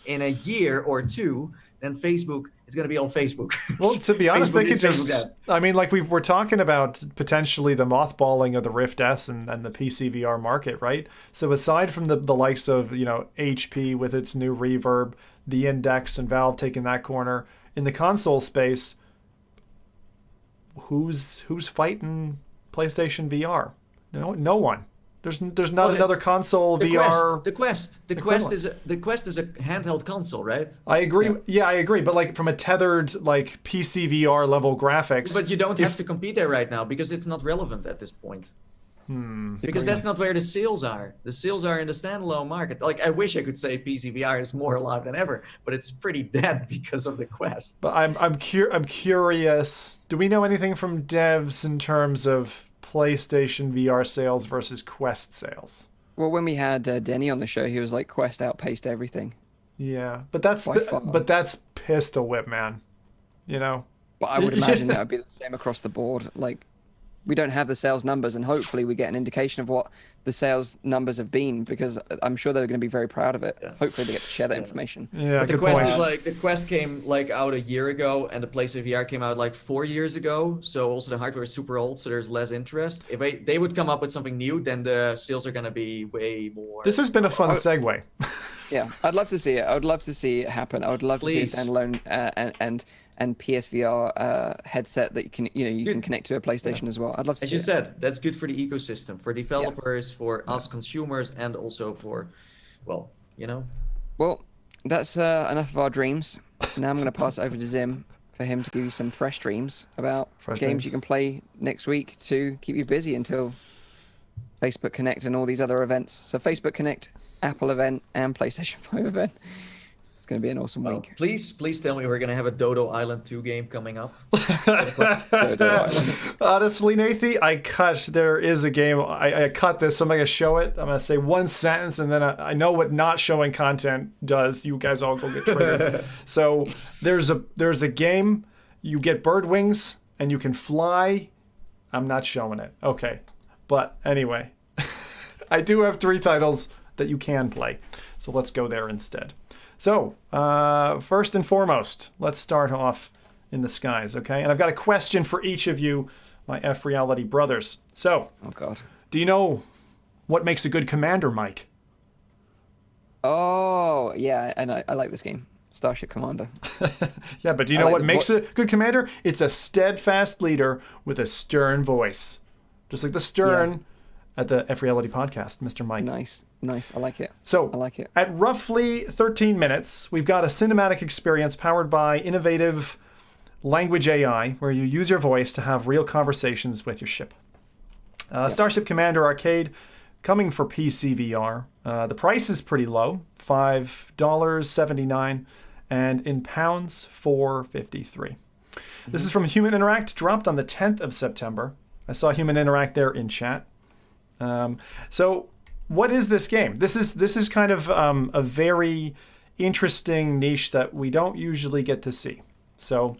a year or two, then Facebook is going to be on Facebook. Well, to be honest, they could just, I mean, like we're talking about potentially the mothballing of the Rift S and the PC VR market, right? So aside from the likes of, HP with its new reverb, the Index and Valve taking that corner, in the console space, who's fighting PlayStation VR? No one. There's not another console VR. The Quest is a handheld console, right? I agree. Yeah, I agree. But like from a tethered like PC VR level graphics. But you don't have to compete there right now because it's not relevant at this point. Because that's not where the sales are. The sales are in the standalone market. Like I wish I could say PC VR is more alive than ever, but it's pretty dead because of the Quest. But I'm curious. Do we know anything from devs in terms of PlayStation VR sales versus Quest sales? Well, when we had Denny on the show, he was like, Quest outpaced everything. Yeah, but that's pistol whip, man. But I would imagine that would be the same across the board. Like, we don't have the sales numbers, and hopefully we get an indication of what the sales numbers have been, because I'm sure they're going to be very proud of it. Yeah. Hopefully they get to share that information. Yeah, but the Quest is like, the Quest came like out a year ago, and the PlayStation VR came out like 4 years ago. So also the hardware is super old, so there's less interest. If they would come up with something new, then the sales are going to be way more. This has been a fun segue. Yeah, I'd love to see it. I would love to see it happen. I would love to see a standalone and PSVR headset that you can connect to a PlayStation as well. I'd love to see it. As you said, that's good for the ecosystem, for developers, for us consumers, and also for, Well, that's enough of our dreams. Now I'm going to pass it over to Zim for him to give you some fresh dreams about games you can play next week to keep you busy until Facebook Connect and all these other events. So Facebook Connect, Apple event, and PlayStation 5 event. It's going to be an awesome week. Please tell me we're going to have a Dodo Island 2 game coming up. Honestly, Nathy, there is a game. I cut this, so I'm going to show it. I'm going to say one sentence, and then I know what not showing content does. You guys all go get triggered. So there's a game. You get bird wings, and you can fly. I'm not showing it. Okay. But anyway, I do have 3 titles that you can play. So let's go there instead. So, first and foremost, let's start off in the skies, okay? And I've got a question for each of you, my FReality brothers. So, oh God, do you know what makes a good commander, Mike? Oh, yeah, and I like this game, Starship Commander. Yeah, but do you know what makes a good commander? It's a steadfast leader with a stern voice. Just like the stern at the FReality Podcast, Mr. Mike. Nice. I like it. So, I like it. At roughly 13 minutes, we've got a cinematic experience powered by innovative language AI, where you use your voice to have real conversations with your ship. Starship Commander Arcade, coming for PC VR. The price is pretty low, $5.79, and in pounds, $4.53. This is from Human Interact, dropped on the 10th of September. I saw Human Interact there in chat. So what is this game? This is kind of a very interesting niche that we don't usually get to see. So,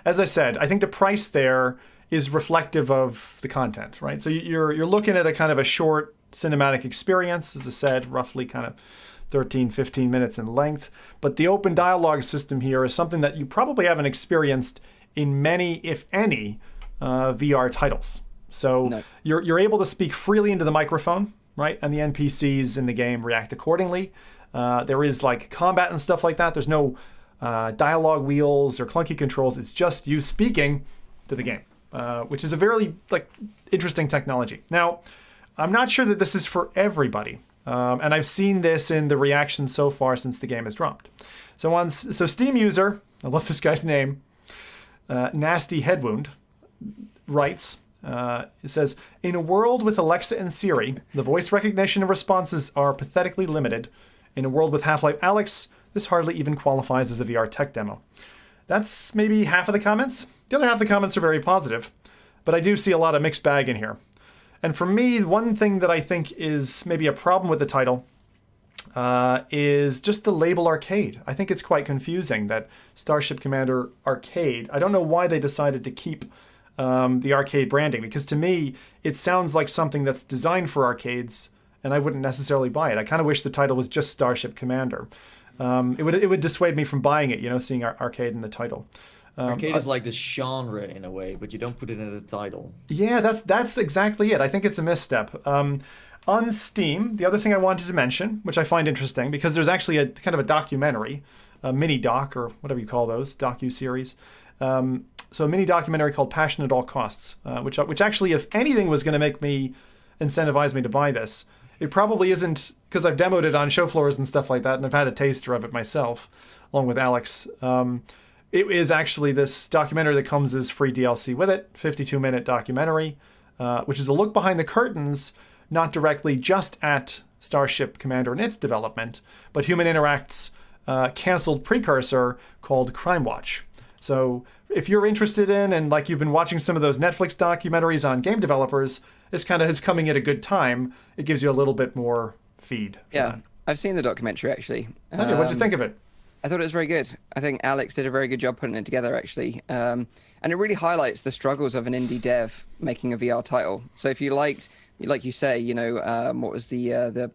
as I said, I think the price there is reflective of the content, right? So you're looking at a kind of a short cinematic experience, as I said, roughly kind of 13, 15 minutes in length. But the open dialogue system here is something that you probably haven't experienced in many, if any, VR titles. So you're able to speak freely into the microphone, right? And the NPCs in the game react accordingly. There is like combat and stuff like that. There's no dialogue wheels or clunky controls. It's just you speaking to the game, which is a very interesting technology. Now, I'm not sure that this is for everybody. And I've seen this in the reaction so far since the game has dropped. So Steam user, I love this guy's name, Nasty Headwound, writes, it says, in a world with Alexa and Siri, the voice recognition and responses are pathetically limited. In a world with Half-Life Alyx, this hardly even qualifies as a VR tech demo. That's maybe half of the comments. The other half of the comments are very positive, but I do see a lot of mixed bag in here. And for me, one thing that I think is maybe a problem with the title is just the label arcade. I think it's quite confusing that Starship Commander Arcade. I don't know why they decided to keep the arcade branding, because to me it sounds like something that's designed for arcades, and I wouldn't necessarily buy it. I kind of wish the title was just Starship Commander. It would dissuade me from buying it, seeing arcade in the title. Arcade is like this genre in a way, but you don't put it in the title. Yeah, that's exactly it. I think it's a misstep. On Steam, the other thing I wanted to mention, which I find interesting, because there's actually a kind of a documentary, a mini doc, or whatever you call those, docu-series. So a mini documentary called Passion at All Costs, which actually, if anything was going to incentivize me to buy this, it probably isn't, because I've demoed it on show floors and stuff like that, and I've had a taster of it myself, along with Alex. It is actually this documentary that comes as free DLC with it, 52-minute documentary, which is a look behind the curtains, not directly just at Starship Commander and its development, but Human Interact's canceled precursor called Crime Watch. So if you're interested in, and like you've been watching some of those Netflix documentaries on game developers, this kind of is coming at a good time. It gives you a little bit more feed. Yeah, I've seen the documentary actually. What'd you think of it? I thought it was very good. I think Alex did a very good job putting it together, actually. And it really highlights the struggles of an indie dev making a VR title. So if you liked, like you say, what was the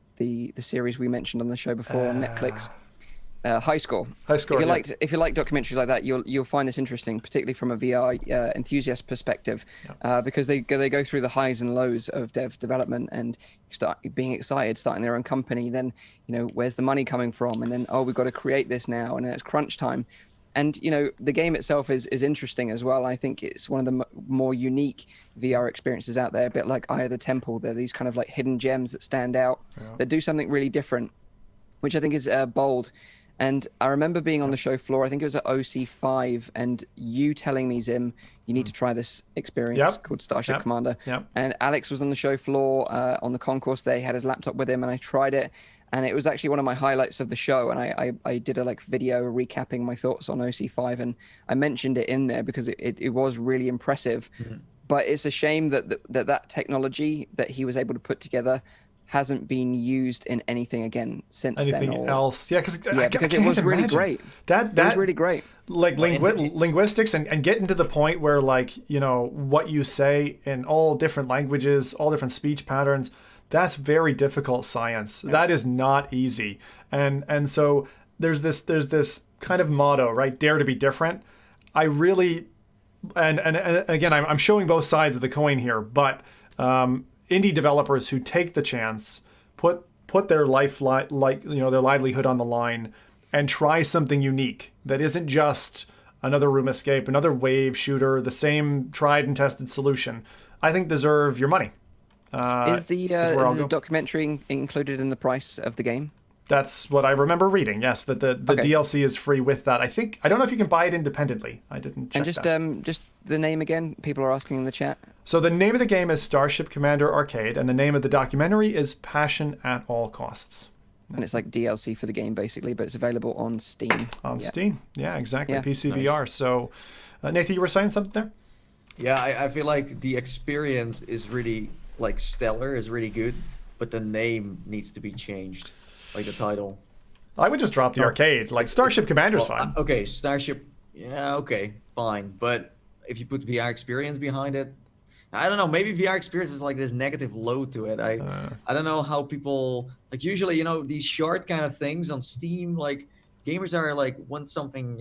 series we mentioned on the show before on Netflix? High Score. High Score. If you like documentaries like that, you'll find this interesting, particularly from a VR enthusiast perspective, because they go through the highs and lows of dev development, and start being excited, starting their own company. Then where's the money coming from, and then we've got to create this now, and then it's crunch time. And the game itself is interesting as well. I think it's one of the more unique VR experiences out there, a bit like Eye of the Temple. They're these kind of like hidden gems that stand out, that do something really different, which I think is bold. And I remember being on the show floor, I think it was at OC5, and you telling me, Zim, you need to try this experience called Starship Commander. And Alex was on the show floor on the concourse day, had his laptop with him, and I tried it. And it was actually one of my highlights of the show. And I did a video recapping my thoughts on OC5, and I mentioned it in there because it was really impressive. But it's a shame that technology that he was able to put together hasn't been used in anything again since anything else. Yeah, because it was really great. That was really great. Like linguistics and getting to the point where what you say in all different languages, all different speech patterns, that's very difficult science. Yeah. That is not easy. And so there's this kind of motto, right? Dare to be different. I really and again I'm showing both sides of the coin here, but indie developers who take the chance, put their their livelihood on the line, and try something unique that isn't just another room escape, another wave shooter, the same tried and tested solution, I think deserve your money. Is the documentary included in the price of the game? That's what I remember reading. Yes, that the DLC is free with that. I don't know if you can buy it independently. I didn't check that. And just the name again. People are asking in the chat. So the name of the game is Starship Commander Arcade, and the name of the documentary is Passion at All Costs. And it's like DLC for the game basically, but it's available on Steam. Steam, yeah, exactly. Yeah. PC VR. Nice. So, Nathan, you were saying something there? Yeah, I feel like the experience is really stellar, is really good, but the name needs to be changed. Like the title. I would just drop the arcade. Starship Commander's fine. Okay, Starship. Yeah, okay, fine. But if you put VR experience behind it, I don't know. Maybe VR experience is like this negative load to it. I don't know how people usually these short kind of things on Steam. Gamers are want something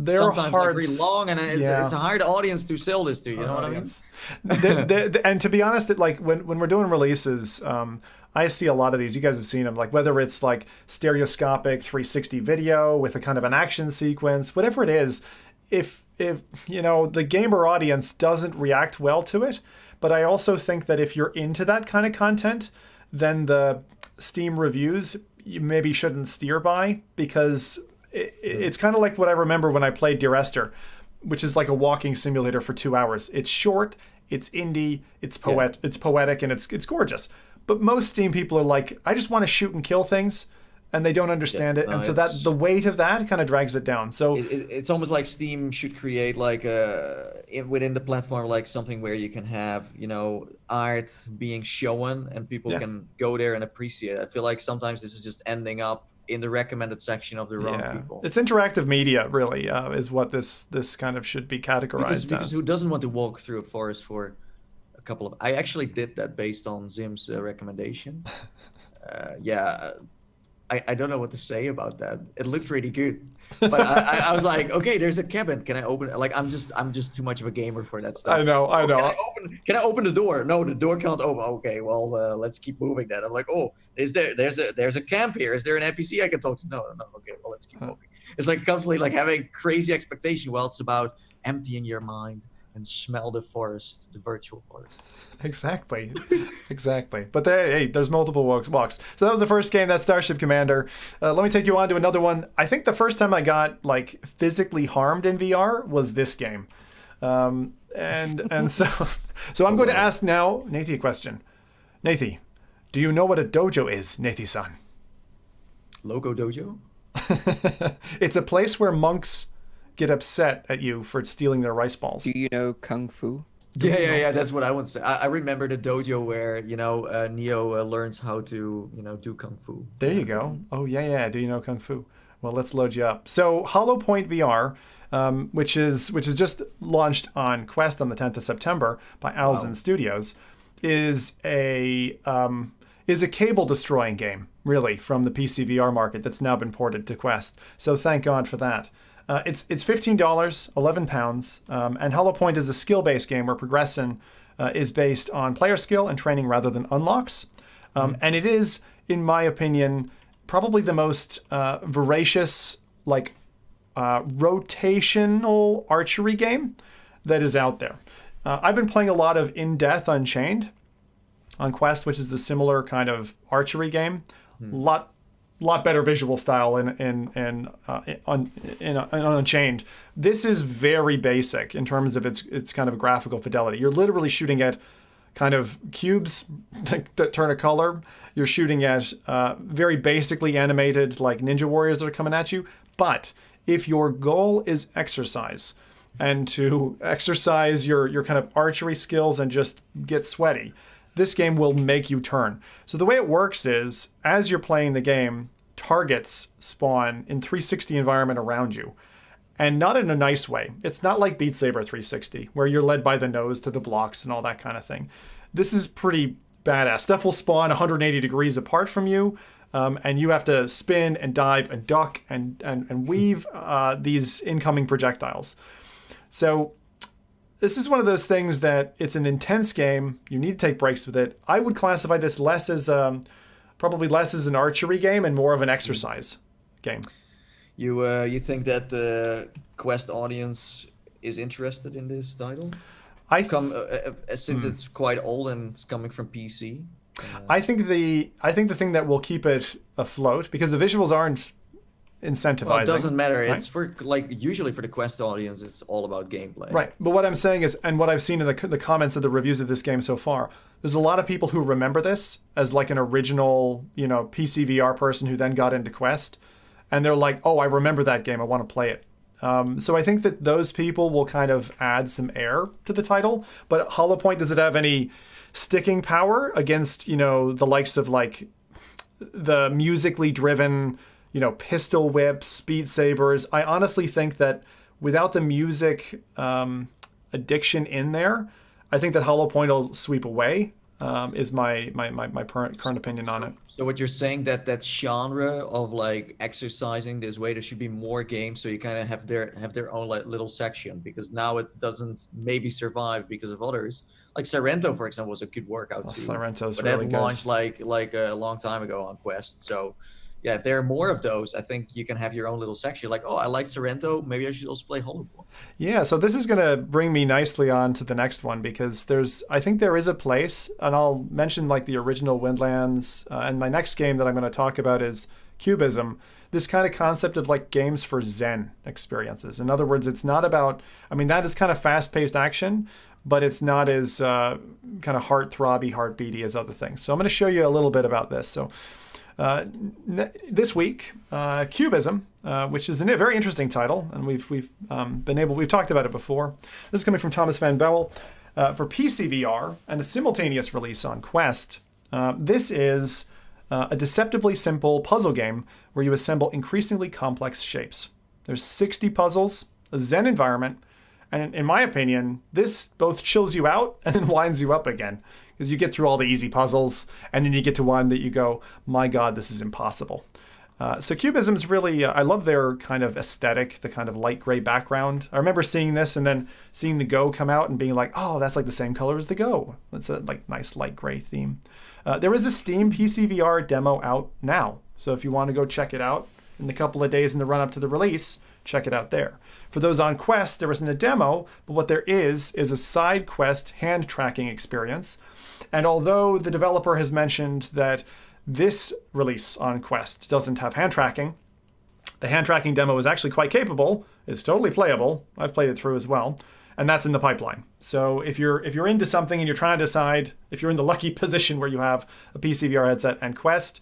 they're sometimes hard, really long, and it's a hard audience to sell this to. You know what I mean? And to be honest, when we're doing releases, I see a lot of these. You guys have seen them, whether it's stereoscopic 360 video with a kind of an action sequence, whatever it is. If the gamer audience doesn't react well to it, but I also think that if you're into that kind of content, then the Steam reviews you maybe shouldn't steer by, because it's kind of like what I remember when I played Dear Esther, which is like a walking simulator for 2 hours. It's short, it's indie, it's poetic, and it's gorgeous. But most Steam people are I just want to shoot and kill things. and they don't understand it, and so that the weight of that kind of drags it down. So it's almost like Steam should create like within the platform, like something where you can have, you know, art being shown and people can go there and appreciate it. I feel like sometimes this is just ending up in the recommended section of the wrong people. It's interactive media, really, is what this kind of should be categorized because as. Who doesn't want to walk through a forest for a couple of... I actually did that based on Zim's recommendation. I don't know what to say about that. It looked really good, but I was like, okay, there's a cabin. Can I open it? Like, I'm just too much of a gamer for that stuff. I know. Can I open the door? No, the door can't open. Okay, well, let's keep moving then. I'm like, oh, there's a camp here. Is there an NPC I can talk to? No. Okay, well, let's keep moving. It's like constantly like having crazy expectation. Well, it's about emptying your mind and smell the forest, the virtual forest. Exactly. But there's multiple walks. So that was the first game. That's Starship Commander. Let me take you on to another one. I think the first time I got like physically harmed in VR was this game. So I'm going to ask now Nathie a question. Nathie, do you know what a dojo is, Nathie-san? Logo Dojo? It's a place where monks get upset at you for stealing their rice balls. Do you know Kung Fu? Yeah. That's what I want to say. I remember the dojo where, you know, Neo learns how to, you know, do Kung Fu. There you go. Oh, yeah. Do you know Kung Fu? Well, let's load you up. So Hollow Point VR, which is just launched on Quest on the 10th of September by Owlzen Studios, is a cable destroying game, really, from the PC VR market that's now been ported to Quest. So thank God for that. It's $15, £11, and Hollow Point is a skill-based game where progression is based on player skill and training rather than unlocks. And it is, in my opinion, probably the most voracious, like, rotational archery game that is out there. I've been playing a lot of In Death Unchained on Quest, which is a similar kind of archery game. Lot better visual style in Unchained. This is very basic in terms of its kind of graphical fidelity. You're literally shooting at kind of cubes that turn a color. You're shooting at very basically animated like ninja warriors that are coming at you. But if your goal is exercise and to exercise your kind of archery skills and just get sweaty, this game will make you turn. So the way it works is, as you're playing the game, targets spawn in 360 environment around you. And not in a nice way. It's not like Beat Saber 360, where you're led by the nose to the blocks and all that kind of thing. This is pretty badass. Stuff will spawn 180 degrees apart from you, and you have to spin and dive and duck and weave these incoming projectiles. So this is one of those things that it's an intense game. You need to take breaks with it. I would classify this probably less as an archery game and more of an exercise game. You think that the Quest audience is interested in this title? Since it's quite old and it's coming from PC. I think the thing that will keep it afloat, because the visuals aren't incentivizing. Well, it doesn't matter. Right? It's for usually for the Quest audience, it's all about gameplay. Right. But what I'm saying is, and what I've seen in the comments of the reviews of this game so far, there's a lot of people who remember this as like an original, PC VR person who then got into Quest, and they're like, oh, I remember that game. I want to play it. So I think that those people will kind of add some air to the title. But Hollow Point, does it have any sticking power against, the likes of like the musically driven, pistol whips, Beat Sabers? I honestly think that without the music addiction in there, I think that Hollow Point will sweep away. Is my current opinion on it. So what you're saying, that genre of like exercising this way, there should be more games, so you kind of have their own like little section, because now it doesn't maybe survive because of others. Like Sorrento, for example, was a good workout too. Sorrento's but really that good. launched like a long time ago on Quest. So yeah, if there are more of those, I think you can have your own little section. Like, oh, I like Sorrento, maybe I should also play Hollow Point. Yeah, so this is going to bring me nicely on to the next one, because I think there is a place, and I'll mention like the original Windlands, and my next game that I'm going to talk about is Cubism. This kind of concept of like games for Zen experiences. In other words, it's not about, that is kind of fast-paced action, but it's not as kind of heart-throbby, heartbeaty as other things. So I'm going to show you a little bit about this. So This week, Cubism, which is a very interesting title, and we've talked about it before. This is coming from Thomas Van Bowel for PC VR and a simultaneous release on Quest. This is a deceptively simple puzzle game where you assemble increasingly complex shapes. There's 60 puzzles, a Zen environment, and in my opinion, this both chills you out and then winds you up again, because you get through all the easy puzzles, and then you get to one that you go, my God, this is impossible. So Cubism's really, I love their kind of aesthetic, the kind of light gray background. I remember seeing this and then seeing the Go come out and being like, oh, that's like the same color as the Go. That's a like nice light gray theme. There is a Steam PC VR demo out now. So if you want to go check it out in the couple of days in the run up to the release, check it out there. For those on Quest, there isn't a demo, but what there is a side quest hand tracking experience. And although the developer has mentioned that this release on Quest doesn't have hand tracking, the hand tracking demo is actually quite capable. It's totally playable. I've played it through as well. And that's in the pipeline. So if you're into something and you're trying to decide, if you're in the lucky position where you have a PC VR headset and Quest,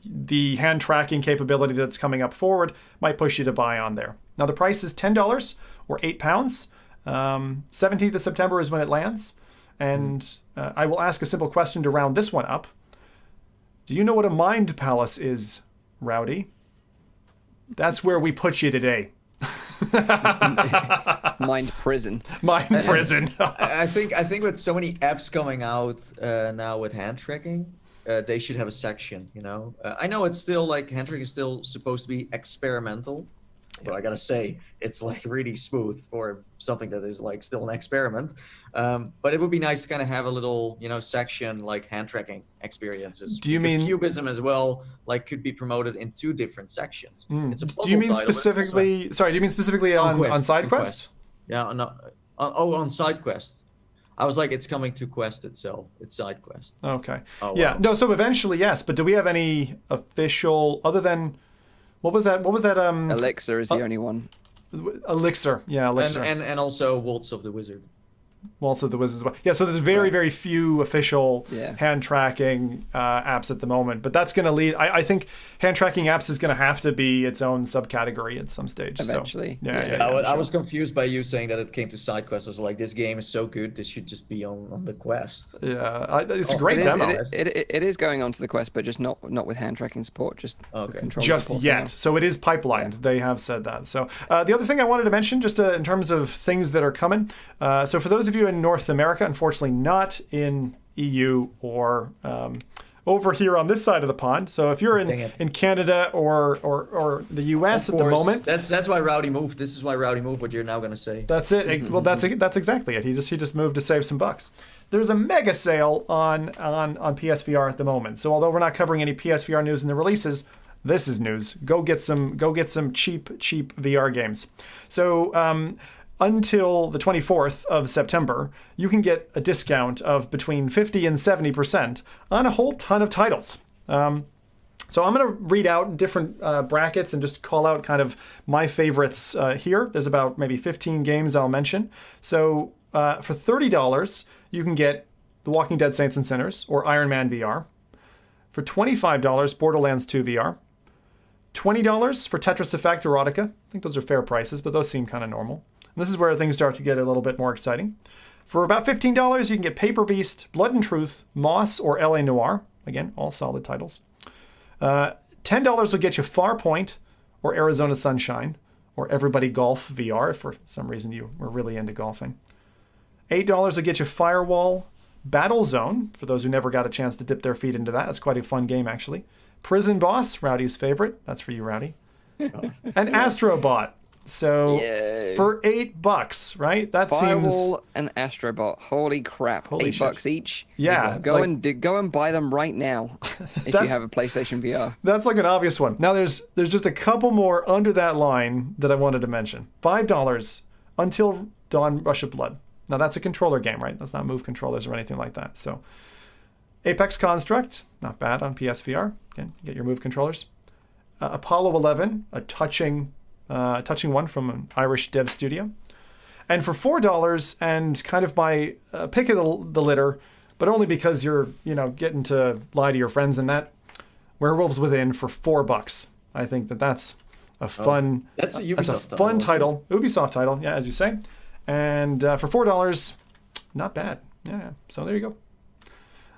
the hand tracking capability that's coming up forward might push you to buy on there. Now the price is $10 or £8. 17th of September is when it lands. And I will ask a simple question to round this one up. Do you know what a mind palace is, Rowdy? That's where we put you today. Mind prison. Mind prison. I think with so many apps coming out now with hand tracking, they should have a section, you know. I know it's still like hand tracking is still supposed to be experimental, but I gotta say it's like really smooth for something that is like still an experiment. But it would be nice to kind of have a little, you know, section like hand tracking experiences. Do you mean Cubism as well? Like could be promoted in 2 different sections. It's a puzzle. Do you mean specifically? Sorry, do you mean specifically on SideQuest? Yeah, no. On SideQuest. I was like, it's coming to Quest itself. It's SideQuest. Okay. Oh, yeah. wow. No. So eventually, yes. But do we have any official other than what was that? What was that? Elixir is the only one. Elixir. Yeah, Elixir. And also Waltz of the Wizard. Waltz of the Wizard as well. Yeah, so there's very few official hand tracking apps at the moment, but that's going to lead. I think hand tracking apps is going to have to be its own subcategory at some stage. Eventually. So, I was confused by you saying that it came to SideQuest. I was like, this game is so good, this should just be on the Quest. Yeah, it's a great demo. It is going on to the Quest, but just not with hand tracking support, just control just support yet. So it is pipelined. Yeah. They have said that. So the other thing I wanted to mention, just in terms of things that are coming. So for those of you in North America, unfortunately not in EU or over here on this side of the pond. So if you're in Canada or the US at the moment, that's why Rowdy moved. This is why Rowdy moved. What you're now going to say? That's it. Well, that's exactly it. He just moved to save some bucks. There's a mega sale on PSVR at the moment. So although we're not covering any PSVR news in the releases, this is news. Go get some cheap VR games. So until the 24th of September, you can get a discount of between 50 and 70% on a whole ton of titles. So I'm going to read out different brackets and just call out kind of my favorites here. There's about maybe 15 games I'll mention. So for $30, you can get The Walking Dead Saints and Sinners or Iron Man VR. For $25, Borderlands 2 VR. $20 for Tetris Effect Erotica. I think those are fair prices, but those seem kind of normal. And this is where things start to get a little bit more exciting. For about $15, you can get Paper Beast, Blood and Truth, Moss, or LA Noire. Again, all solid titles. $10 will get you Farpoint, or Arizona Sunshine, or Everybody Golf VR, if for some reason you were really into golfing. $8 will get you Firewall, Battlezone, for those who never got a chance to dip their feet into that. That's quite a fun game, actually. Prison Boss, Rowdy's favorite. That's for you, Rowdy. And Astrobot. So for $8, right? That Firewall seems. and Astrobot. Holy crap! Holy $8 each. Yeah. Go and buy them right now if you have a PlayStation VR. That's like an obvious one. Now there's just a couple more under that line that I wanted to mention. $5 Until Dawn Rush of Blood. Now that's a controller game, right? That's not Move controllers or anything like that. So Apex Construct, not bad on PSVR. Again, you get your Move controllers. Apollo 11, a touching one from an Irish dev studio. And for $4, and kind of my pick of the litter, but only because you're getting to lie to your friends and that, Werewolves Within for $4. I think that's a fun. That's a Ubisoft fun title. Ubisoft title, yeah, as you say. And for $4, not bad. Yeah. So there you go.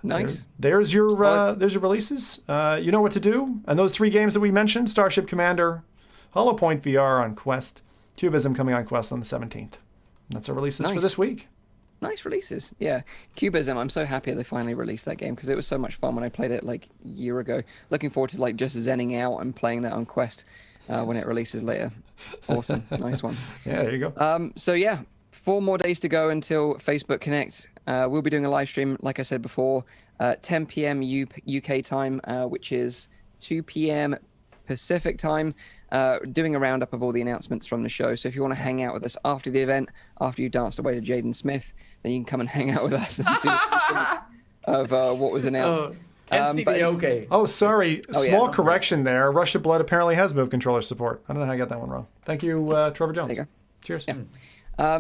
Nice. There's your releases. You know what to do. And those 3 games that we mentioned: Starship Commander, Hollow Point VR on Quest, Cubism coming on Quest on the 17th. And that's our releases for this week. Nice releases. Yeah. Cubism, I'm so happy they finally released that game because it was so much fun when I played it like a year ago. Looking forward to like just zenning out and playing that on Quest when it releases later. Awesome. Nice one. Yeah, there you go. So yeah, 4 more days to go until Facebook Connect. We'll be doing a live stream, like I said before, 10 p.m. UK time, which is 2 p.m. Pacific time, doing a roundup of all the announcements from the show. So if you want to hang out with us after the event, after you danced away to Jaden Smith, then you can come and hang out with us and see of what was announced. okay. Oh, sorry. Small correction there. Rush of Blood apparently has Move controller support. I don't know how I got that one wrong. Thank you, Trevor Jones. There you go. Cheers. Yeah.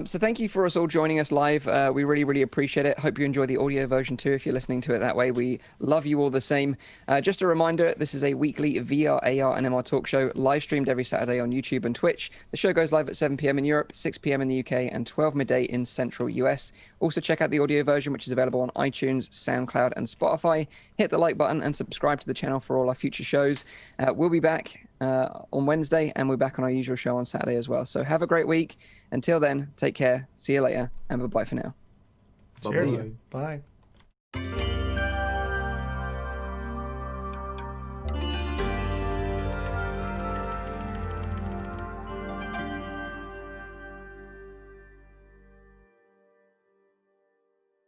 So thank you for us all joining us live. We really, really appreciate it. Hope you enjoy the audio version too if you're listening to it that way. We love you all the same. Just a reminder, this is a weekly VR, AR, and MR talk show live streamed every Saturday on YouTube and Twitch. The show goes live at 7 p.m. in Europe, 6 p.m. in the UK, and 12 midday in Central US. Also check out the audio version, which is available on iTunes, SoundCloud, and Spotify. Hit the like button and subscribe to the channel for all our future shows. We'll be back on Wednesday, and we're back on our usual show on Saturday as well. So have a great week. Until then, take care. See you later, and bye-bye for now. Cheers. Bye.